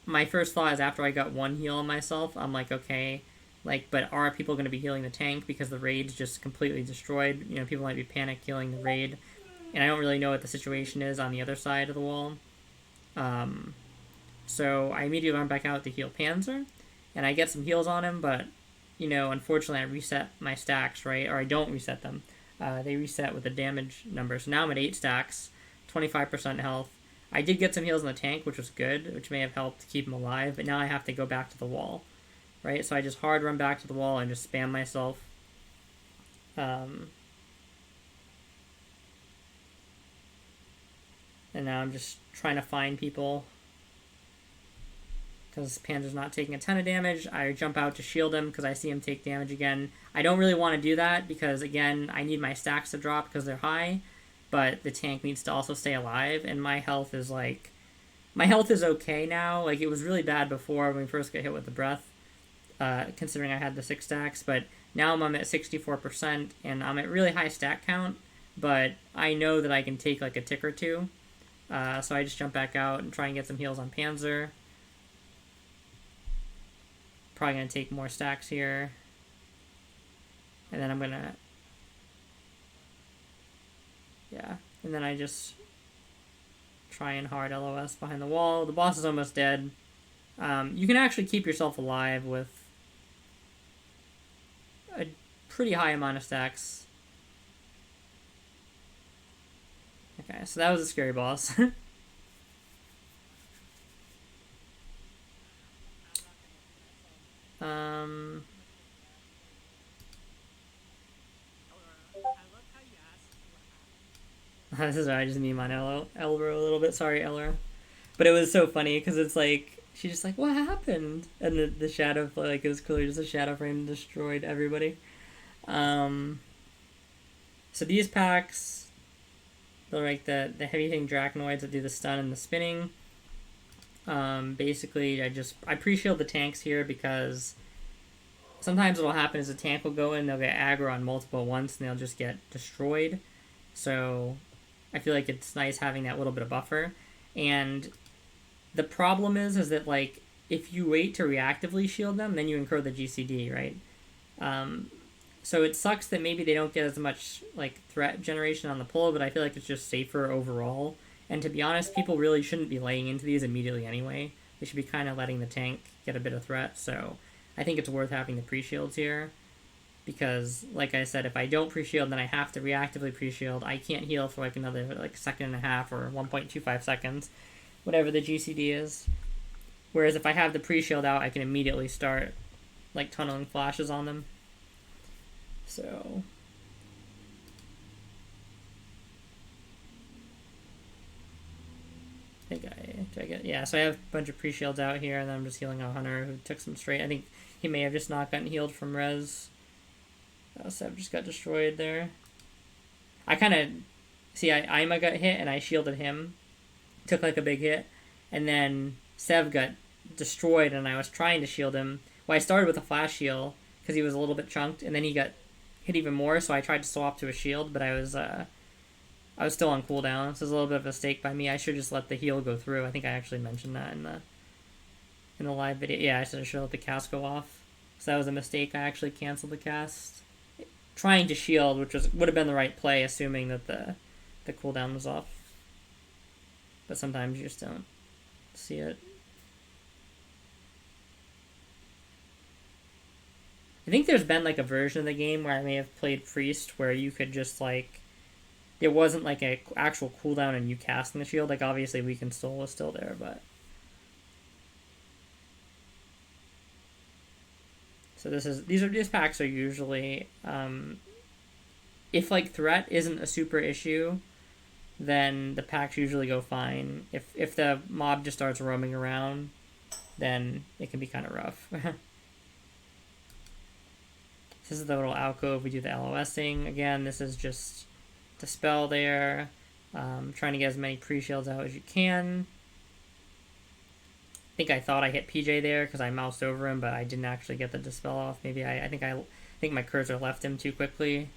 my first thought is after I got 1 heal on myself, I'm like, okay, like, but are people going to be healing the tank because the raid's just completely destroyed? You know, people might be panic healing the raid. And I don't really know what the situation is on the other side of the wall. So I immediately run back out to heal Panzer. And I get some heals on him, but, you know, unfortunately I reset my stacks, right? Or I don't reset them. They reset with the damage number. So now I'm at 8 stacks, 25% health. I did get some heals on the tank, which was good, which may have helped to keep him alive. But now I have to go back to the wall, right? So I just hard run back to the wall and just spam myself. And now I'm just trying to find people. Because Panzer's not taking a ton of damage. I jump out to shield him because I see him take damage again. I don't really want to do that because, again, I need my stacks to drop because they're high. But the tank needs to also stay alive. And my health is like... My health is okay now. Like, it was really bad before when we first got hit with the breath. Considering I had the 6 stacks. But now I'm at 64%. And I'm at really high stack count. But I know that I can take like a tick or two. So I just jump back out and try and get some heals on Panzer. Probably going to take more stacks here. And then I'm going to... Yeah. And then I just try and hard LOS behind the wall. The boss is almost dead. You can actually keep yourself alive with a pretty high amount of stacks. Okay, so that was a scary boss. This is why I just meme on Elro a little bit. Sorry, Elro. But it was so funny because it's like, she's just like, what happened? And the shadow, like, it was clearly just a shadow frame destroyed everybody. So these packs, they're like the heavy hitting Drachnoids that do the stun and the spinning. Basically, I pre-shield the tanks here because sometimes what'll happen is the tank will go in, they'll get aggro on multiple at once, and they'll just get destroyed. So I feel like it's nice having that little bit of buffer. And the problem is that, like, if you wait to reactively shield them, then you incur the GCD, right? So it sucks that maybe they don't get as much, like, threat generation on the pull, but I feel like it's just safer overall. And to be honest, people really shouldn't be laying into these immediately anyway. They should be kind of letting the tank get a bit of threat, so I think it's worth having the pre-shields here. Because, like I said, if I don't pre-shield, then I have to reactively pre-shield. I can't heal for like another like second and a half or 1.25 seconds, whatever the GCD is. Whereas if I have the pre-shield out, I can immediately start like tunneling flashes on them. So I think yeah, so I have a bunch of pre-shields out here, and then I'm just healing a Hunter who took some straight. I think he may have just not gotten healed from res. Sev just got destroyed there. I kind of... See, Ima got hit, and I shielded him. Took, like, a big hit. And then Sev got destroyed, and I was trying to shield him. Well, I started with a flash shield, because he was a little bit chunked, and then he got hit even more, so I tried to swap to a shield, but I was still on cooldown, so it was a little bit of a mistake by me. I should just let the heal go through. I think I actually mentioned that in the live video. Yeah, I should have let the cast go off. So that was a mistake. I actually canceled the cast. Trying to shield, which would have been the right play, assuming that the cooldown was off. But sometimes you just don't see it. I think there's been like a version of the game where I may have played Priest where you could just like there wasn't like a actual cooldown and you casting the shield. Like obviously Weakened Soul is still there, but so these packs are usually if like threat isn't a super issue, then the packs usually go fine. If the mob just starts roaming around, then it can be kind of rough. This is the little alcove we do the LOSing. Again, this is just dispel there. Trying to get as many pre-shields out as you can. I think I thought I hit PJ there because I moused over him, but I didn't actually get the dispel off. Maybe I think my cursor left him too quickly.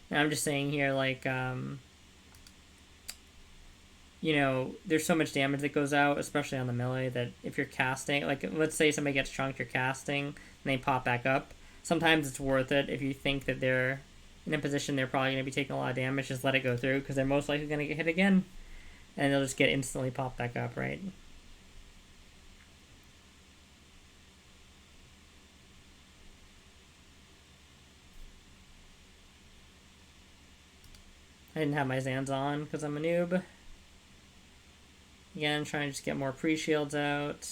And I'm just saying here, like, you know, there's so much damage that goes out, especially on the melee, that if you're casting, like, let's say somebody gets chunked, you're casting, and they pop back up. Sometimes it's worth it if you think that they're in a position they're probably going to be taking a lot of damage, just let it go through, because they're most likely going to get hit again, and they'll just get instantly popped back up, right? I didn't have my Zans on because I'm a noob. Again, trying to just get more pre-shields out.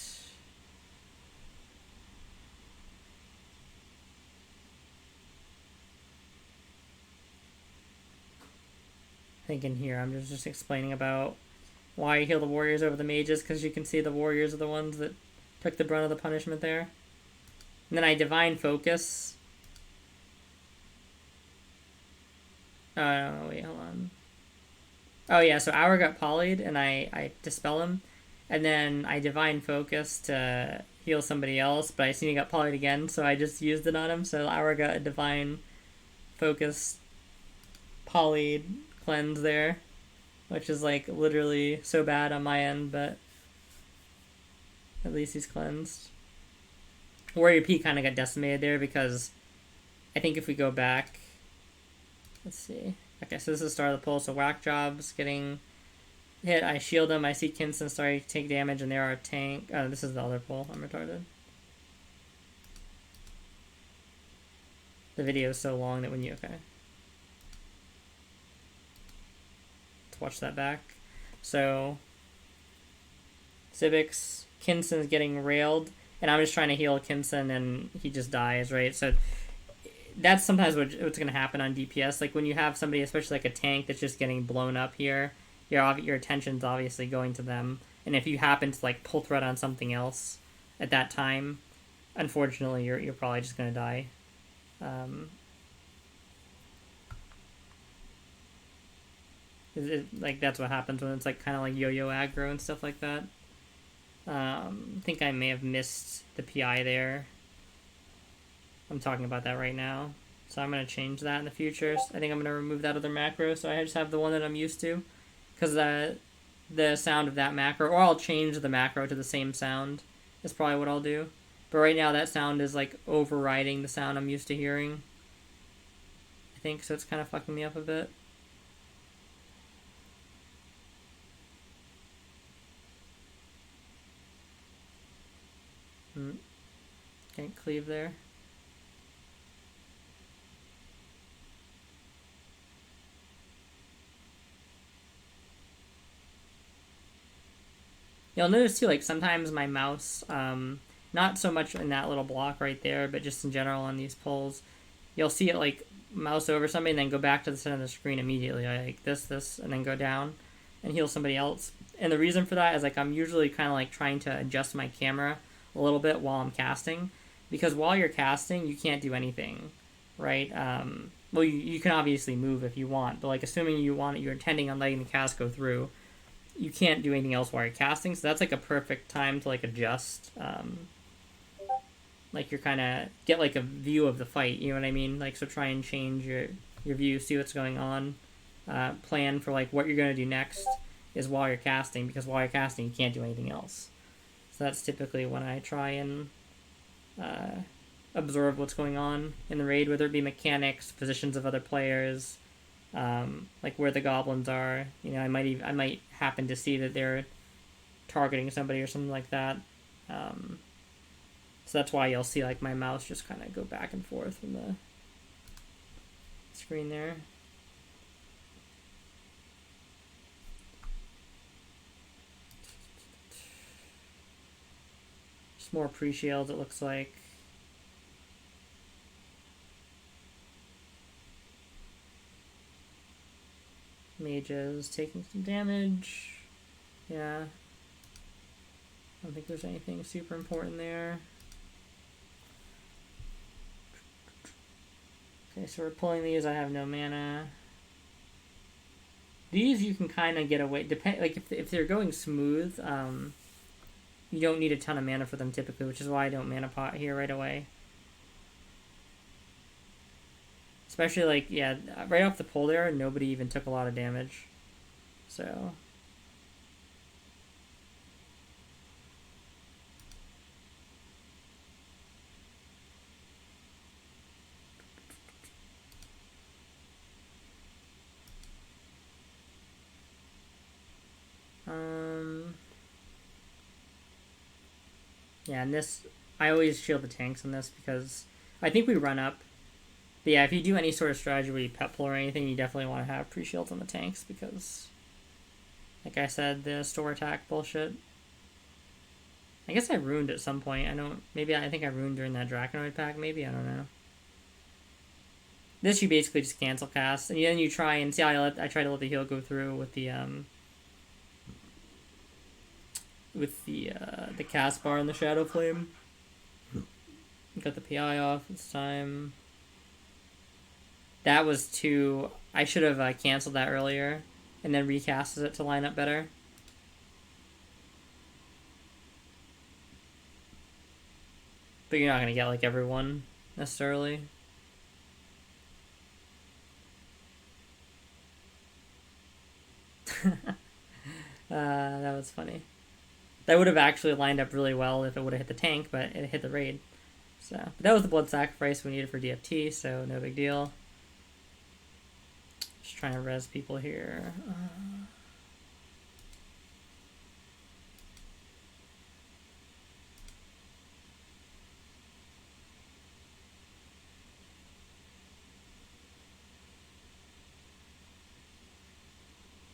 I think in here I'm just explaining about why you heal the warriors over the mages, because you can see the warriors are the ones that took the brunt of the punishment there. And then I Divine Focus. Oh, no, wait, hold on. Oh, yeah, so Hour got polyed, and I Dispel him. And then I Divine Focus to heal somebody else, but I seen he got polyed again, so I just used it on him. So Hour got a Divine Focus polyed cleanse there, which is, like, literally so bad on my end, but at least he's cleansed. Warrior P kind of got decimated there because I think if we go back... Let's see. Okay, so this is the start of the pull. So Whack Job's getting hit. I shield him. I see Kinson starting to take damage, and there are tank. Oh, this is the other pull. I'm retarded. The video is so long that when you... Okay. Let's watch that back. So... Civics. Kinson's getting railed, and I'm just trying to heal Kinson, and he just dies, right? So... That's sometimes what's going to happen on DPS. Like, when you have somebody, especially like a tank, that's just getting blown up here, your attention's obviously going to them. And if you happen to, like, pull threat on something else at that time, unfortunately, you're probably just going to die. Like, that's what happens when it's, like, kind of like yo-yo aggro and stuff like that. I think I may have missed the PI there. I'm talking about that right now. So I'm going to change that in the future. I think I'm going to remove that other macro, so I just have the one that I'm used to. Because the sound of that macro, or I'll change the macro to the same sound, is probably what I'll do. But right now that sound is like overriding the sound I'm used to hearing. I think, so it's kind of fucking me up a bit. Can't cleave there. You'll notice too, like, sometimes my mouse, not so much in that little block right there, but just in general on these pulls, you'll see it, like, mouse over somebody and then go back to the center of the screen immediately, like this, and then go down and heal somebody else. And the reason for that is, like, I'm usually kind of, like, trying to adjust my camera a little bit while I'm casting, because while you're casting, you can't do anything, right? Well, you can obviously move if you want, but, like, assuming you're intending on letting the cast go through, you can't do anything else while you're casting, so that's like a perfect time to like adjust. Like you're kind of get like a view of the fight, you know what I mean? Like, so try and change your view, see what's going on, plan for like what you're gonna do next is while you're casting, because while you're casting you can't do anything else. So that's typically when I try and observe what's going on in the raid, whether it be mechanics, positions of other players. Like where the goblins are, you know, I might happen to see that they're targeting somebody or something like that. So that's why you'll see like my mouse just kind of go back and forth in the screen there. Just more pre-shields, it looks like. Mages taking some damage. Yeah. I don't think there's anything super important there. Okay, so we're pulling these. I have no mana. These you can kind of get away. Like if they're going smooth, you don't need a ton of mana for them typically, which is why I don't mana pot here right away. Especially like, yeah, right off the pull there, nobody even took a lot of damage. So. Yeah, and this, I always shield the tanks on this because I think we run up. But yeah, if you do any sort of strategy where you pet pull or anything, you definitely want to have pre-shields on the tanks because, like I said, the store attack bullshit. I guess I ruined at some point. I think I ruined during that Draconoid pack, maybe? I don't know. This you basically just cancel cast, and then you try and see. I try to let the heal go through with the cast bar and the Shadow Flame. Got the PI off this time. That was too... I should have canceled that earlier and then recasted it to line up better. But you're not going to get like everyone necessarily. That was funny. That would have actually lined up really well if it would have hit the tank, but it hit the raid. So, but that was the blood sacrifice we needed for DFT, so no big deal. Just trying to res people here.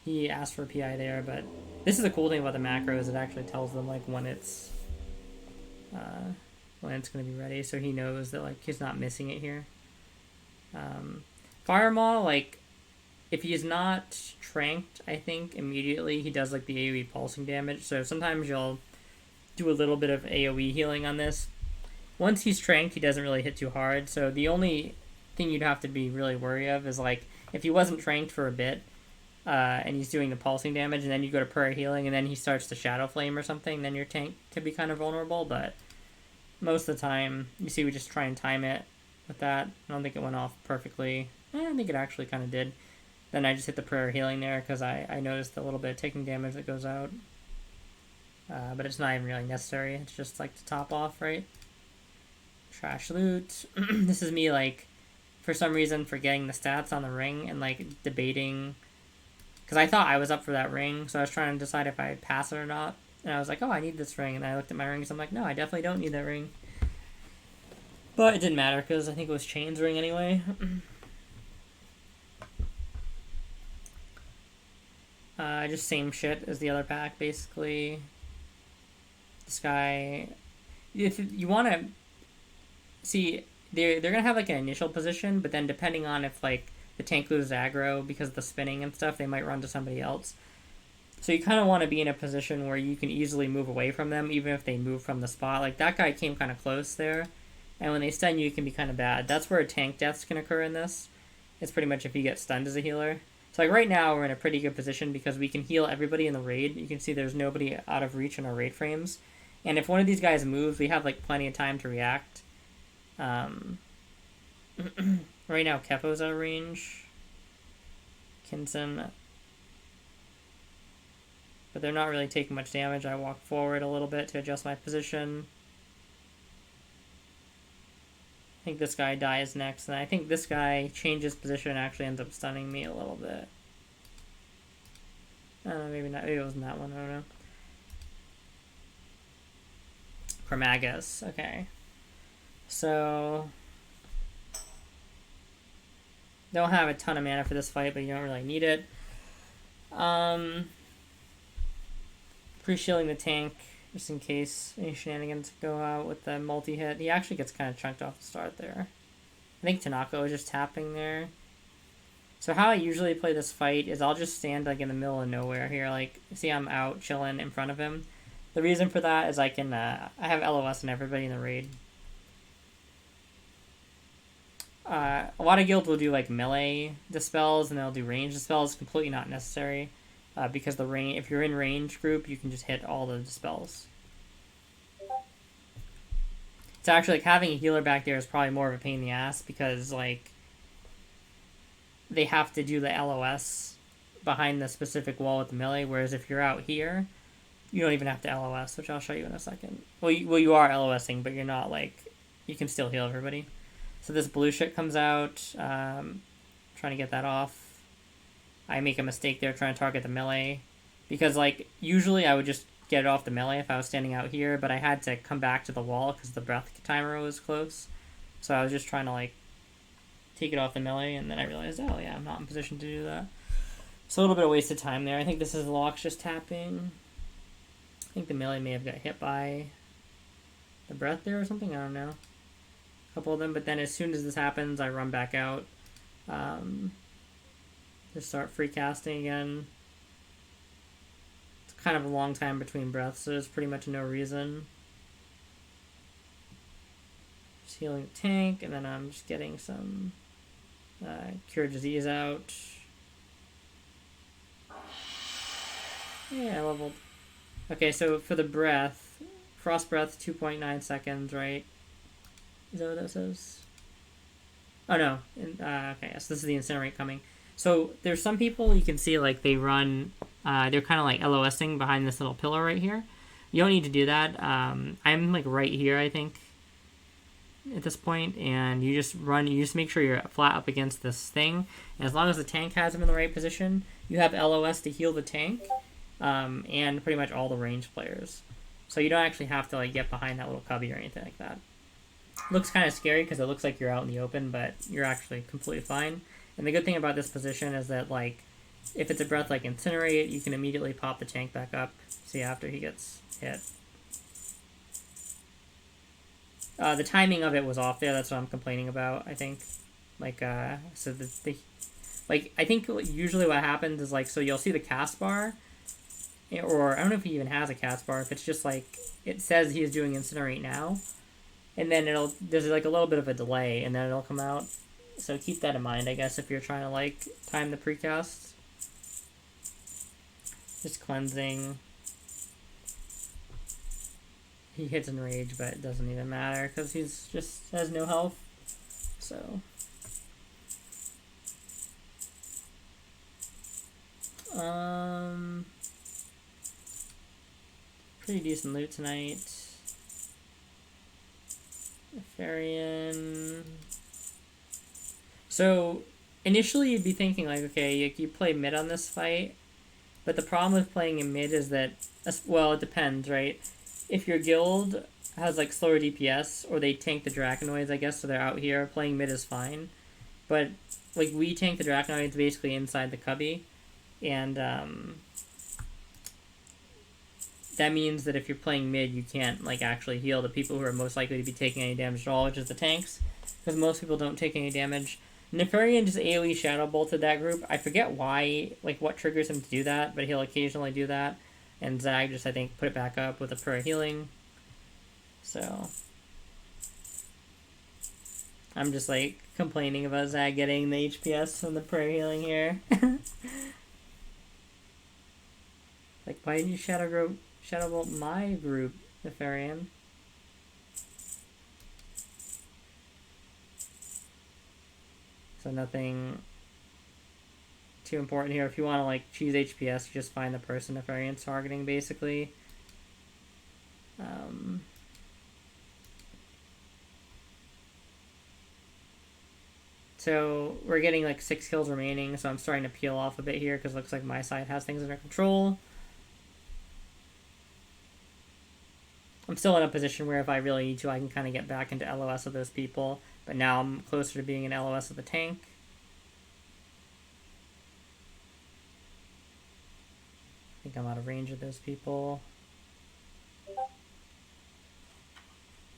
He asked for a PI there, but this is the cool thing about the macro is it actually tells them like when it's going to be ready, so he knows that like he's not missing it here. Firemaw, like if he is not tranked, I think immediately he does like the AoE pulsing damage. So sometimes you'll do a little bit of AoE healing on this. Once he's tranked, he doesn't really hit too hard. So the only thing you'd have to be really wary of is like if he wasn't tranked for a bit. And he's doing the pulsing damage, and then you go to prayer healing, and then he starts to Shadow Flame or something, then your tank could be kind of vulnerable, but most of the time, you see we just try and time it with that. I don't think it went off perfectly. I think it actually kind of did. Then I just hit the prayer healing there, because I noticed a little bit of taking damage that goes out. But it's not even really necessary, it's just like to top off, right? Trash loot. This is me, like, for some reason, forgetting the stats on the ring, and, like, debating... Because I thought I was up for that ring, so I was trying to decide if I'd pass it or not. And I was like, oh, I need this ring. And I looked at my rings, I'm like, no, I definitely don't need that ring. But it didn't matter, because I think it was Chain's ring anyway. Just same shit as the other pack, basically. This guy... If you want to... See, they're going to have, like, an initial position, but then depending on if, like... the tank loses aggro because of the spinning and stuff, they might run to somebody else. So you kind of want to be in a position where you can easily move away from them, even if they move from the spot. Like, that guy came kind of close there, and when they stun you, it can be kind of bad. That's where tank deaths can occur in this. It's pretty much if you get stunned as a healer. So, like, right now, we're in a pretty good position because we can heal everybody in the raid. You can see there's nobody out of reach in our raid frames. And if one of these guys moves, we have, like, plenty of time to react. Right now, Kepo's out of range. Kinson. But they're not really taking much damage. I walk forward a little bit to adjust my position. I think this guy dies next, and I think this guy changes position and actually ends up stunning me a little bit. I don't know, maybe not. Maybe it wasn't that one. I don't know. Chromagus. Okay. So don't have a ton of mana for this fight, but you don't really need it. Pre-shielding the tank just in case any shenanigans go out with the multi-hit. He actually gets kind of chunked off the start there. I think Tanaka was just tapping there. So how I usually play this fight is I'll just stand like in the middle of nowhere here. Like, see I'm out chilling in front of him. The reason for that is I can, I have LOS and everybody in the raid. A lot of guilds will do like melee dispels and they'll do range dispels. Completely not necessary because the range, if you're in range group, you can just hit all the dispels. It's actually like having a healer back there is probably more of a pain in the ass because like they have to do the LOS behind the specific wall with the melee, whereas if you're out here, you don't even have to LOS, which I'll show you in a second. Well, you are LOSing, but you're not like, you can still heal everybody. So this blue shit comes out, trying to get that off. I make a mistake there trying to target the melee, because like usually I would just get it off the melee if I was standing out here, but I had to come back to the wall because the breath timer was close. So I was just trying to like take it off the melee, and then I realized, oh yeah, I'm not in position to do that. So a little bit of wasted time there. I think this is Lox just tapping. I think the melee may have got hit by the breath there or something, I don't know. A couple of them, but then as soon as this happens, I run back out. Just start free casting again. It's kind of a long time between breaths, so there's pretty much no reason. Just healing the tank, and then I'm just getting some cure disease out. Yeah, I leveled. Okay, so for the breath, frost breath 2.9 seconds, right? Is that what that says? Oh no. Okay, so this is the incinerate coming. So there's some people you can see like they run, they're kind of like LOSing behind this little pillar right here. You don't need to do that. I'm like right here, I think, at this point, and you just run, you just make sure you're flat up against this thing. And as long as the tank has him in the right position, you have LOS to heal the tank, and pretty much all the range players. So you don't actually have to like get behind that little cubby or anything like that. Looks kind of scary because it looks like you're out in the open, but you're actually completely fine. And the good thing about this position is that, like, if it's a breath like Incinerate, you can immediately pop the tank back up. See, after he gets hit. The timing of it was off there. That's what I'm complaining about, I think. Like, so like, I think usually what happens is, like, so you'll see the cast bar, or I don't know if he even has a cast bar, if it's just, like, it says he's doing Incinerate now, and then there's like a little bit of a delay, and then it'll come out. So keep that in mind, I guess, if you're trying to like time the precast. Just cleansing. He hits in rage, but it doesn't even matter because he's just has no health. So pretty decent loot tonight. Nefarian. So initially you'd be thinking like, okay, you play mid on this fight, but the problem with playing in mid is that, well, it depends, right? If your guild has like slower DPS, or they tank the Draconoids, I guess, so they're out here, playing mid is fine. But like we tank the Draconoids basically inside the cubby, and that means that if you're playing mid, you can't like actually heal the people who are most likely to be taking any damage at all, which is the tanks, because most people don't take any damage. Nefarian just AoE Shadow Bolted that group. I forget why, like what triggers him to do that, but he'll occasionally do that. And Zag just, I think, put it back up with a prayer healing. So I'm just like complaining about Zag getting the HPS from the prayer healing here. Like, why didn't you Shadow Bolt my group, Nefarian? So nothing too important here. If you want to like choose HPS, you just find the person Nefarian's targeting, basically. So we're getting like 6 kills remaining, so I'm starting to peel off a bit here because it looks like my side has things under control. I'm still in a position where if I really need to, I can kind of get back into LOS of those people. But now I'm closer to being an LOS of the tank. I think I'm out of range of those people.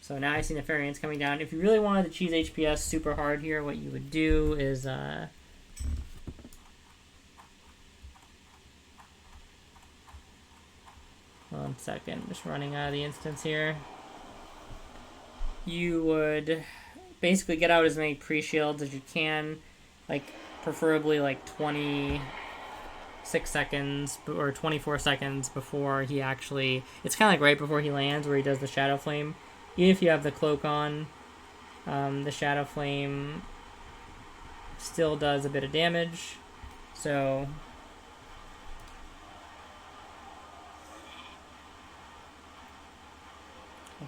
So now I see Nefarians coming down. If you really wanted to cheese HPS super hard here, what you would do is... 1 second, just running out of the instance here. You would basically get out as many pre-shields as you can, like preferably like 26 seconds or 24 seconds before he actually... It's kind of like right before he lands where he does the Shadow Flame. Even if you have the cloak on, the Shadow Flame still does a bit of damage. So...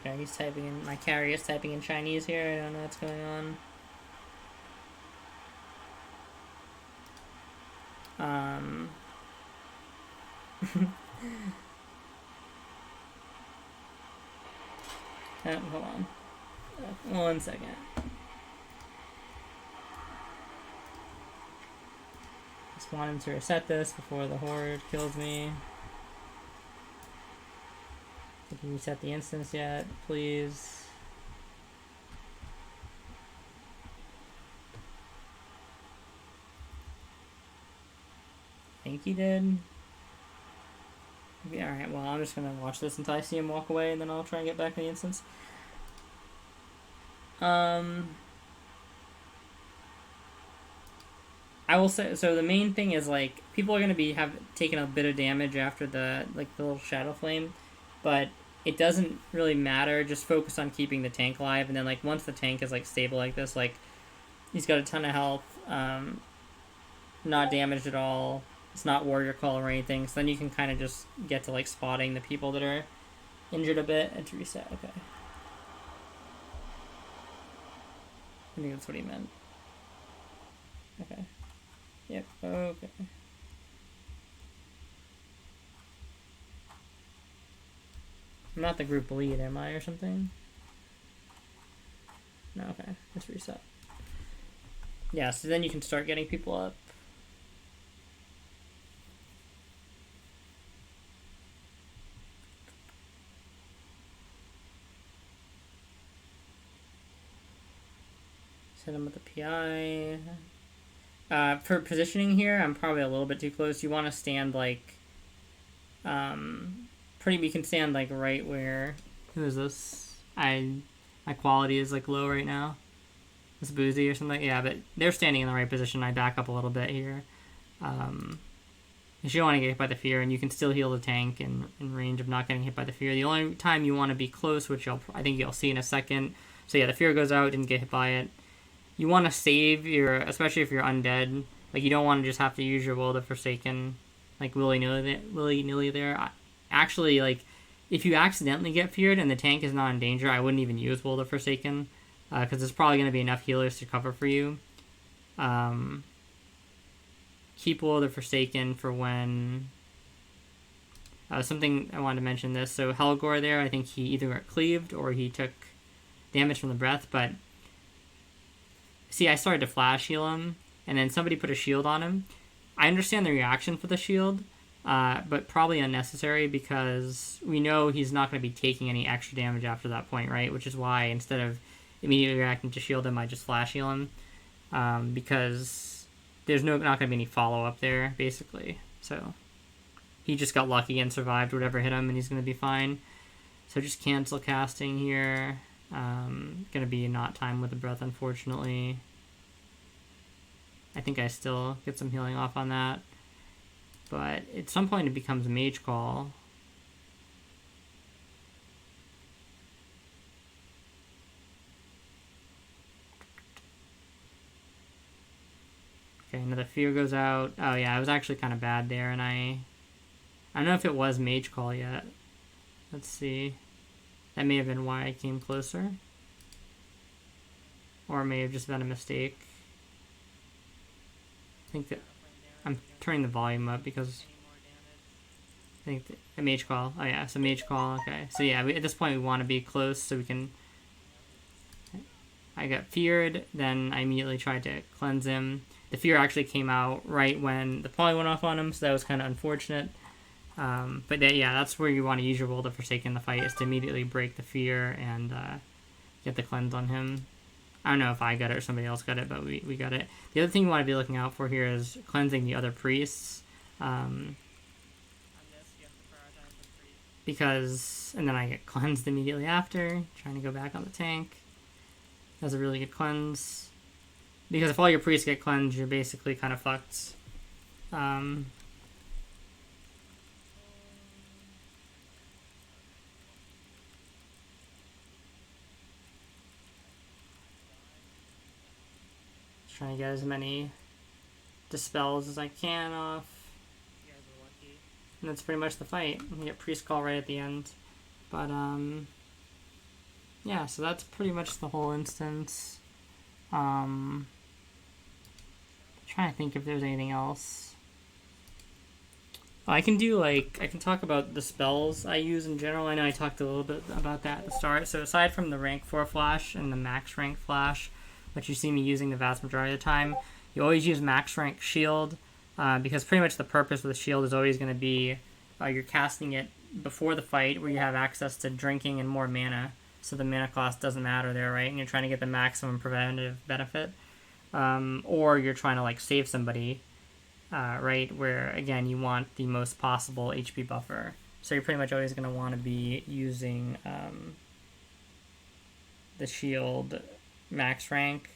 Okay, he's typing in... My carrier is typing in Chinese here. I don't know what's going on. Hold on. 1 second. Just want him to reset this before the horde kills me. Did you reset the instance yet, please? I think he did. Yeah, alright, well, I'm just gonna watch this until I see him walk away, and then I'll try and get back in the instance. I will say, so the main thing is, like, people are gonna be taking a bit of damage after the little Shadow Flame, but it doesn't really matter. Just focus on keeping the tank alive, and then, like, once the tank is, like, stable like this, like, he's got a ton of health, not damaged at all, it's not Warrior Call or anything, so then you can kind of just get to, like, spotting the people that are injured a bit and to reset. Okay. I think that's what he meant. Okay. Yep, okay. I'm not the group lead, am I, or something? No, okay. Let's reset. Yeah, so then you can start getting people up. Hit him with the PI. For positioning here, I'm probably a little bit too close. You want to stand, like, you can stand, like, right where... Who is this? My quality is, like, low right now. It's Boozy or something. Yeah, but they're standing in the right position. I back up a little bit here. You don't want to get hit by the fear, and you can still heal the tank in range of not getting hit by the fear. The only time you want to be close, which I think you'll see in a second. So yeah, the fear goes out, didn't get hit by it. You want to save especially if you're undead. Like, you don't want to just have to use your Will of the Forsaken, like, willy-nilly there. Actually, like, if you accidentally get feared and the tank is not in danger, I wouldn't even use Will of the Forsaken, because there's probably going to be enough healers to cover for you. Keep Will of the Forsaken for when... something I wanted to mention this. So Helgor there, I think he either got cleaved or he took damage from the breath, but... See, I started to flash heal him, and then somebody put a shield on him. I understand the reaction for the shield, but probably unnecessary because we know he's not going to be taking any extra damage after that point, right? Which is why instead of immediately reacting to shield him, I just flash heal him, because there's not going to be any follow-up there, basically. So he just got lucky and survived whatever hit him, and he's going to be fine. So just cancel casting here. Gonna be not time with the breath, unfortunately. I think I still get some healing off on that, but at some point it becomes a mage call. Okay, another fear goes out. Oh yeah, I was actually kind of bad there, and I don't know if it was mage call yet. Let's see. That may have been why I came closer. Or it may have just been a mistake. I think that I'm turning the volume up because think a mage call. Oh yeah, so mage call. Okay, so yeah, at this point we want to be close so we can. I got feared, then I immediately tried to cleanse him. The fear actually came out right when the poly went off on him, so that was kind of unfortunate. But yeah, that's where you want to use your Will to Forsake in the fight, is to immediately break the fear and get the cleanse on him. I don't know if I got it or somebody else got it, but we got it. The other thing you want to be looking out for here is cleansing the other priests. Because, and then I get cleansed immediately after, trying to go back on the tank. That's a really good cleanse. Because if all your priests get cleansed, you're basically kind of fucked. Trying to get as many dispels as I can off. You guys are lucky. And that's pretty much the fight. You get priest call right at the end. But yeah, so that's pretty much the whole instance. Trying to think if there's anything else. I can talk about the spells I use in general. I know I talked a little bit about that at the start. So aside from the rank 4 flash and the max rank flash, which you see me using the vast majority of the time, you always use max rank shield, because pretty much the purpose of the shield is always going to be you're casting it before the fight where you have access to drinking and more mana, so the mana cost doesn't matter there, right? And you're trying to get the maximum preventative benefit, or you're trying to like save somebody, right? Where again you want the most possible HP buffer, so you're pretty much always going to want to be using the shield max rank.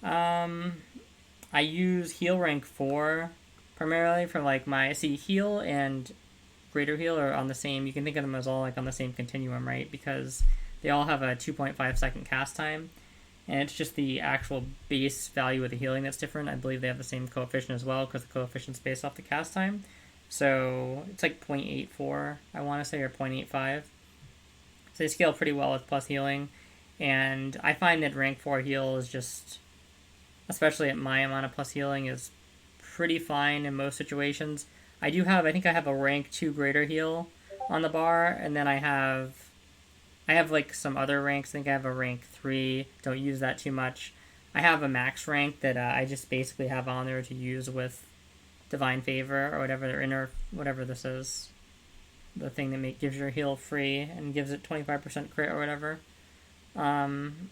I use heal rank 4 primarily for like my heal and greater heal are on the same. You can think of them as all like on the same continuum, right? Because they all have a 2.5 second cast time, and it's just the actual base value of the healing that's different. I believe they have the same coefficient as well because the coefficient's based off the cast time. So it's like 0.84, I want to say, or 0.85. So they scale pretty well with plus healing. And I find that rank 4 heal is just, especially at my amount of plus healing, is pretty fine in most situations. I think I have a rank 2 greater heal on the bar, and then I have like some other ranks. I think I have a rank 3, don't use that too much. I have a max rank that I just basically have on there to use with Divine Favor or whatever this is. The thing that gives your heal free and gives it 25% crit or whatever. And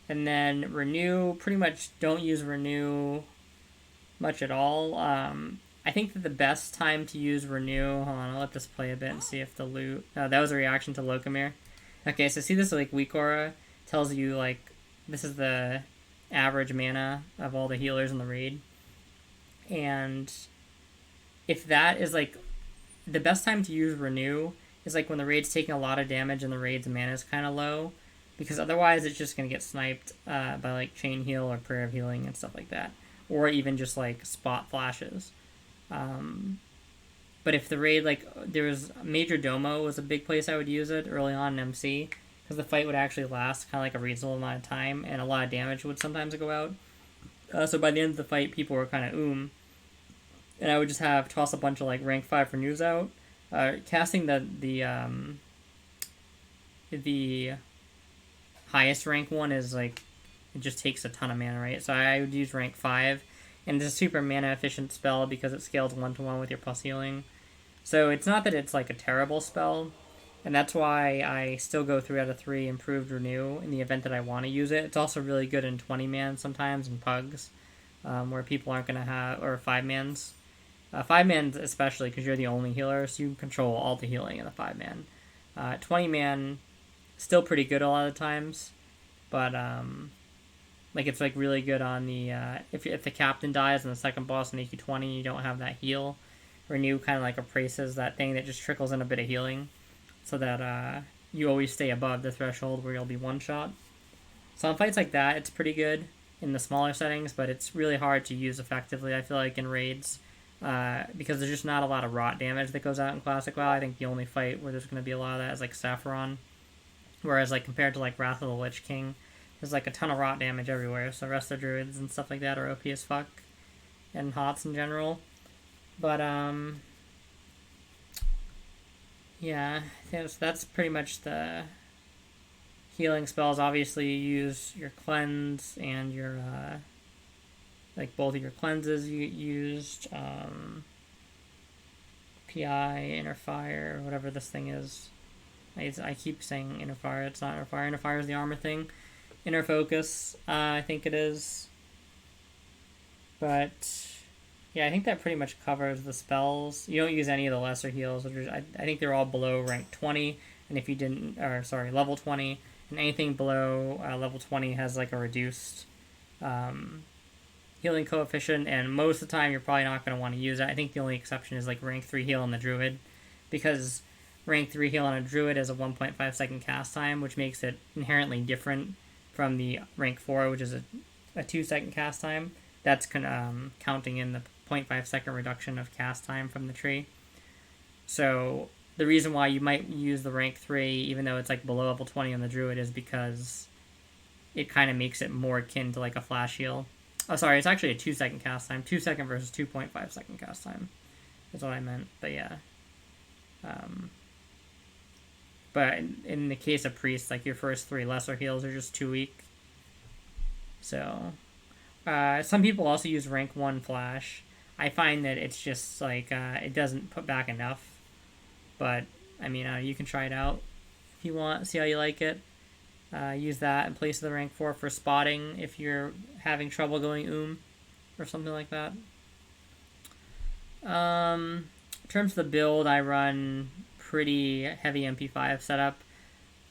then Renew, pretty much don't use Renew much at all. I think that the best time to use Renew, hold on, I'll let this play a bit and see if the loot, that was a reaction to Locomir. Okay, so see this like weak aura tells you like this is the average mana of all the healers in the raid. And if that is like, the best time to use Renew is like when the raid's taking a lot of damage and the raid's mana is kind of low, because otherwise it's just going to get sniped by like Chain Heal or Prayer of Healing and stuff like that, or even just like spot flashes. But if the raid, like there was Major Domo was a big place I would use it early on in MC, because the fight would actually last kind of like a reasonable amount of time and a lot of damage would sometimes go out. So by the end of the fight people were kind of and I would just toss a bunch of like rank 5 renews out. Casting the highest rank one is like, it just takes a ton of mana, right? So I would use rank 5, and it's a super mana efficient spell because it scales 1-to-1 with your plus healing. So it's not that it's like a terrible spell, and that's why I still go 3 out of 3 improved renew in the event that I want to use it. It's also really good in 20-man sometimes in pugs, where people aren't going to have, or 5-mans. 5-man especially, because you're the only healer, so you can control all the healing in the 5-man. 20-man, still pretty good a lot of times, but like it's like really good on the if the captain dies and the second boss in AQ 20, you don't have that heal. Renew kind of like appraises that thing that just trickles in a bit of healing, so that you always stay above the threshold where you'll be one shot. So in fights like that, it's pretty good in the smaller settings, but it's really hard to use effectively, I feel like, in raids. Because there's just not a lot of rot damage that goes out in Classic WoW. I think the only fight where there's going to be a lot of that is like Sapphiron. Whereas like compared to like Wrath of the Lich King, there's like a ton of rot damage everywhere. So Resto Druids and stuff like that are OP as fuck. And HOTS in general. But Yeah, that's pretty much the healing spells. Obviously, you use your cleanse and your like both of your cleanses you used. PI, inner fire, whatever this thing is. I keep saying inner fire. It's not inner fire. Inner fire is the armor thing. Inner focus, I think it is. But yeah, I think that pretty much covers the spells. You don't use any of the lesser heals, which is, I think they're all below rank 20. And if you didn't, or sorry, level 20, and anything below level 20 has like a reduced healing coefficient, and most of the time you're probably not going to want to use it. I think the only exception is like rank 3 heal on the druid, because rank 3 heal on a druid is a 1.5 second cast time, which makes it inherently different from the rank 4, which is a 2 second cast time. That's counting in the 0.5 second reduction of cast time from the tree. So the reason why you might use the rank 3, even though it's like below level 20 on the druid, is because it kind of makes it more akin to like a flash heal. Oh, sorry, it's actually a 2 second cast time. 2 second versus 2.5 second cast time. That's what I meant. But yeah. But in the case of priests, like your first 3 lesser heals are just too weak. So, some people also use rank 1 flash. I find that it's just like, it doesn't put back enough. But, I mean, you can try it out if you want, see how you like it. Use that in place of the rank 4 for spotting if you're having trouble going or something like that. In terms of the build, I run pretty heavy MP5 setup.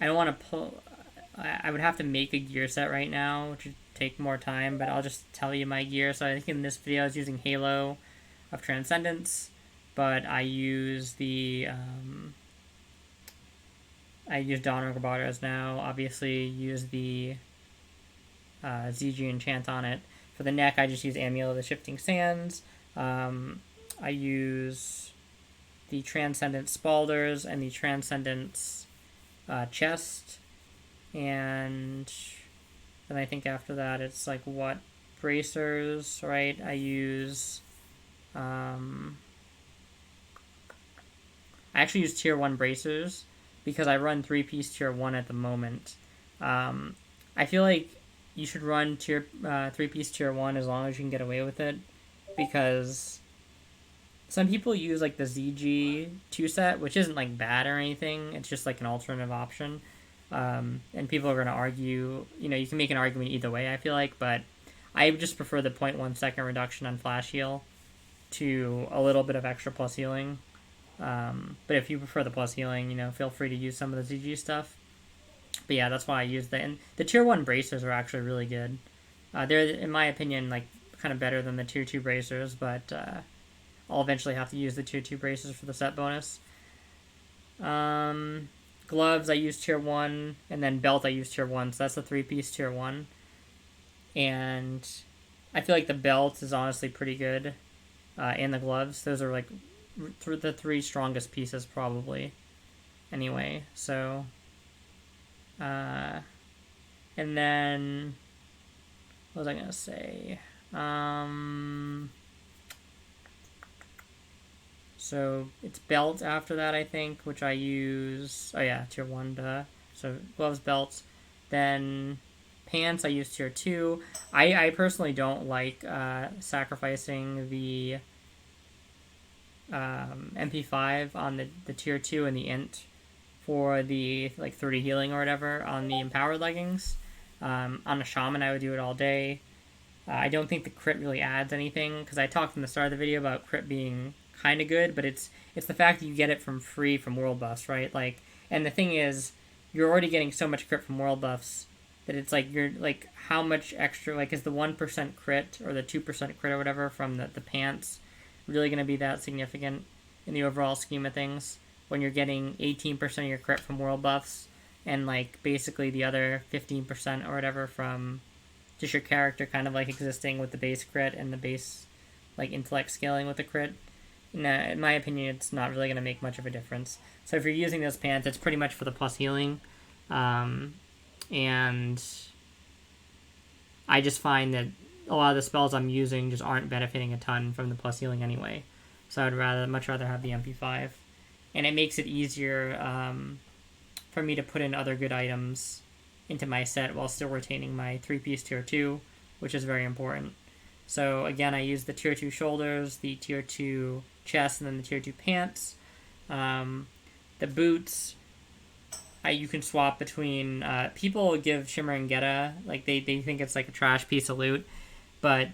I don't want to pull... I would have to make a gear set right now, which would take more time, but I'll just tell you my gear. So I think in this video I was using Halo of Transcendence, but I use the... I use Dawn of Garbados now. Obviously, use the ZG enchant on it. For the neck, I just use Amulet of the Shifting Sands. I use the Transcendence Spalders and the Transcendence chest. And then I think after that, it's like what? Bracers, right? I use... I actually use tier 1 bracers, because I run 3-piece tier 1 at the moment. I feel like you should run 3-piece tier 1 as long as you can get away with it, because some people use like the ZG 2-set, which isn't like bad or anything, it's just like an alternative option. And people are going to argue, you can make an argument either way, I feel like, but I just prefer the 0.1 second reduction on flash heal to a little bit of extra plus healing. But if you prefer the plus healing, feel free to use some of the ZG stuff. But yeah, that's why I use that. And the tier 1 bracers are actually really good. They're, in my opinion, like kind of better than the tier 2 bracers, but I'll eventually have to use the tier 2 bracers for the set bonus. Gloves, I use tier 1, and then belt, I use tier 1, so that's the 3-piece tier 1. And I feel like the belt is honestly pretty good, and the gloves. Those are like the 3 strongest pieces probably anyway. So and then what was I gonna say? So it's belt after that, I think, which I use. Oh yeah, tier 1 so gloves, belts. Then pants, I use tier 2. I personally don't like sacrificing the MP5 on the tier 2 and the int for the like 30 healing or whatever on the empowered leggings. On a shaman, I would do it all day. I don't think the crit really adds anything, because I talked in the start of the video about crit being kind of good, but it's the fact that you get it from world buffs, right? Like, and the thing is, you're already getting so much crit from world buffs that it's like, you're like, how much extra, like, is the 1% crit or the 2% crit or whatever from the pants really going to be that significant in the overall scheme of things when you're getting 18% of your crit from world buffs and like basically the other 15% or whatever from just your character kind of like existing with the base crit and the base like intellect scaling with the crit. In my opinion, it's not really going to make much of a difference. So if you're using those pants, it's pretty much for the plus healing. And I just find that a lot of the spells I'm using just aren't benefiting a ton from the plus healing anyway. So I'd much rather have the MP5. and it makes it easier for me to put in other good items into my set while still retaining my 3-piece tier 2, which is very important. So again, I use the tier 2 shoulders, the tier 2 chest, and then the tier 2 pants. The boots, you can swap between... people give Shimmer and Geta, like they think it's like a trash piece of loot, but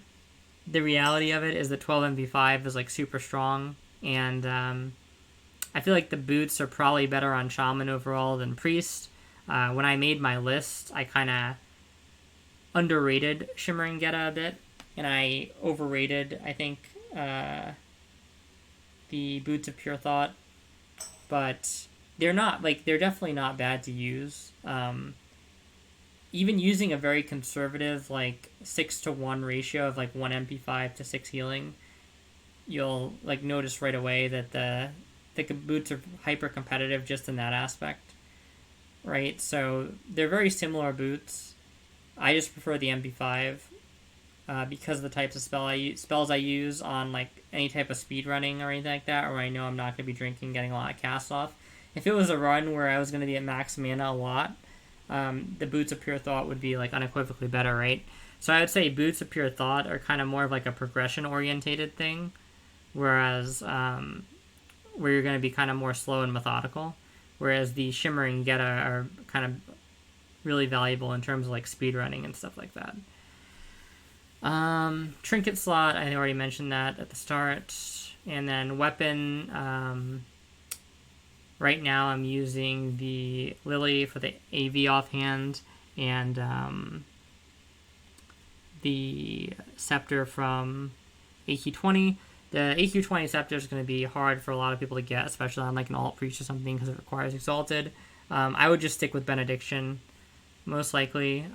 the reality of it is that 12 MP5 is like super strong, and I feel like the boots are probably better on Shaman overall than Priest. When I made my list, I kind of underrated Shimmer and Geta a bit, and I overrated, I think, the Boots of Pure Thought, but they're definitely not bad to use. Even using a very conservative, like, 6-to-1 ratio of, like, 1 MP5 to 6 healing, you'll, like, notice right away that the boots are hyper competitive just in that aspect, right? So they're very similar boots. I just prefer the MP5 because of the types of spells I use on, like, any type of speed running or anything like that, or I know I'm not going to be drinking, getting a lot of casts off. If it was a run where I was going to be at max mana a lot, the Boots of Pure Thought would be, like, unequivocally better, right? So I would say Boots of Pure Thought are kind of more of, like, a progression-orientated thing, whereas where you're going to be kind of more slow and methodical, whereas the Shimmer and Geta are kind of really valuable in terms of, like, speed running and stuff like that. Trinket slot, I already mentioned that at the start. And then weapon, right now I'm using the Lily for the AV offhand, and the Scepter from AQ20. The AQ20 Scepter is going to be hard for a lot of people to get, especially on like an alt preach or something, because it requires Exalted. I would just stick with Benediction, most likely.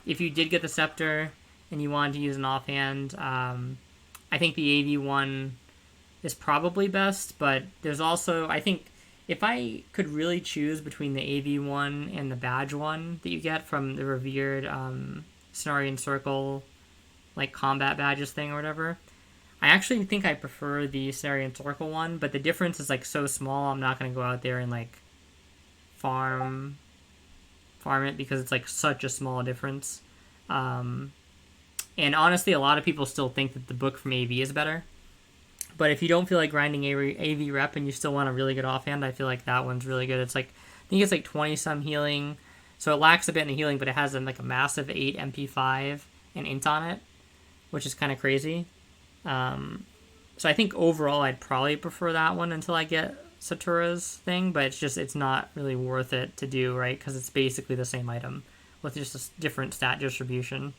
If you did get the Scepter and you wanted to use an offhand, I think the AV one is probably best, but there's also, I think, if I could really choose between the AV one and the badge one that you get from the revered Cenarian Circle, like, combat badges thing or whatever, I actually think I prefer the Cenarian Circle one, but the difference is, like, so small, I'm not going to go out there and, like, farm it, because it's, like, such a small difference. And honestly, a lot of people still think that the book from AV is better. But if you don't feel like grinding AV rep and you still want a really good offhand, I feel like that one's really good. It's like, I think it's like 20-some healing. So it lacks a bit in healing, but it has like a massive 8 MP5 and int on it, which is kind of crazy. So I think overall I'd probably prefer that one until I get Satura's thing, but it's not really worth it to do, right? Because it's basically the same item with just a different stat distribution.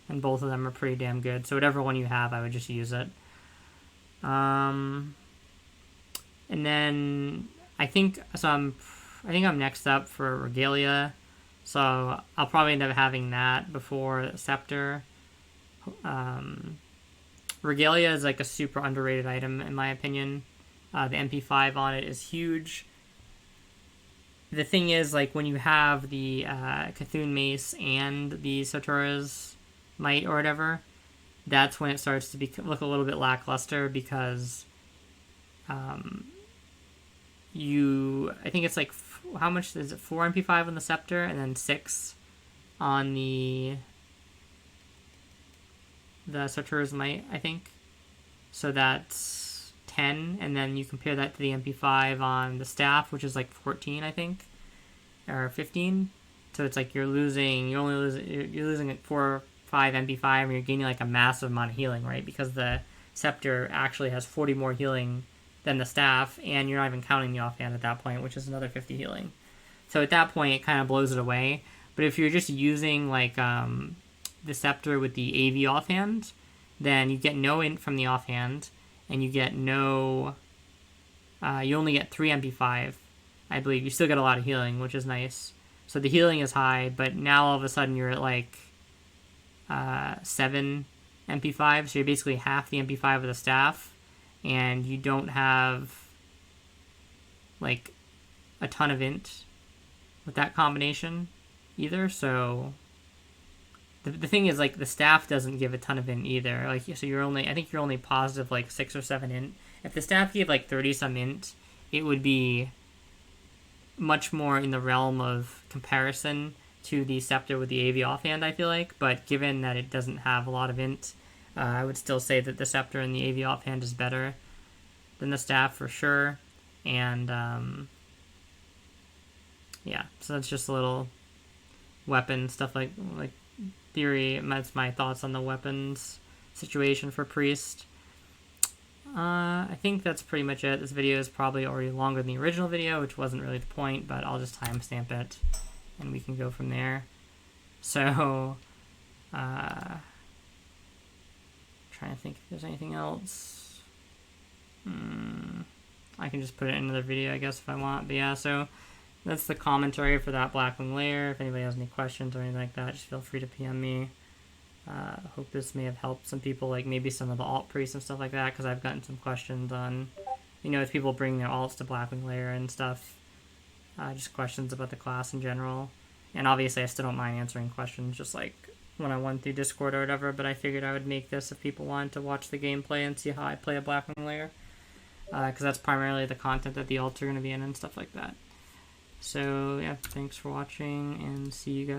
And both of them are pretty damn good. So whatever one you have, I would just use it. And then I think I'm next up for Regalia. So I'll probably end up having that before Scepter. Regalia is like a super underrated item in my opinion. The MP5 on it is huge. The thing is, like, when you have the Cthulhu Mace and the Satura's Might or whatever, that's when it starts to look a little bit lackluster, because I think it's like, how much is it? 4 MP5 on the Scepter, and then 6 on the Satura's Might, I think. So that's 10, and then you compare that to the MP5 on the Staff, which is like 14, I think, or 15. So it's like you're losing like 4 or 5 MP5, and you're gaining like a massive amount of healing, right? Because the Scepter actually has 40 more healing than the Staff, and you're not even counting the offhand at that point, which is another 50 healing. So at that point, it kind of blows it away. But if you're just using like the Scepter with the AV offhand, then you get no int from the offhand, and you get no... you only get 3 MP5, I believe. You still get a lot of healing, which is nice. So the healing is high, but now all of a sudden you're at like 7 MP5, so you're basically half the MP5 of the Staff, and you don't have like a ton of int with that combination either. So the thing is, like, the Staff doesn't give a ton of int either. Like, so I think you're only positive like 6 or 7 int. If the Staff gave like 30 some int it would be much more in the realm of comparison to the Scepter with the AV offhand, I feel like. But given that it doesn't have a lot of int, I would still say that the Scepter and the AV offhand is better than the staff for sure. And yeah, so that's just a little weapon stuff, like theory. That's my thoughts on the weapons situation for Priest. I think that's pretty much it. This video is probably already longer than the original video, which wasn't really the point, but I'll just timestamp it and we can go from there. So, trying to think if there's anything else. I can just put it in another video, I guess, if I want. But yeah, so that's the commentary for that Blackwing layer. If anybody has any questions or anything like that, just feel free to PM me. Hope this may have helped some people, like maybe some of the alt priests and stuff like that, because I've gotten some questions on, if people bring their alts to Blackwing layer and stuff. Just questions about the class in general. And obviously I still don't mind answering questions, just like one-on-one through Discord or whatever, but I figured I would make this if people wanted to watch the gameplay and see how I play a Blackwing layer. Because that's primarily the content that the alts are going to be in and stuff like that. So yeah, thanks for watching and see you guys.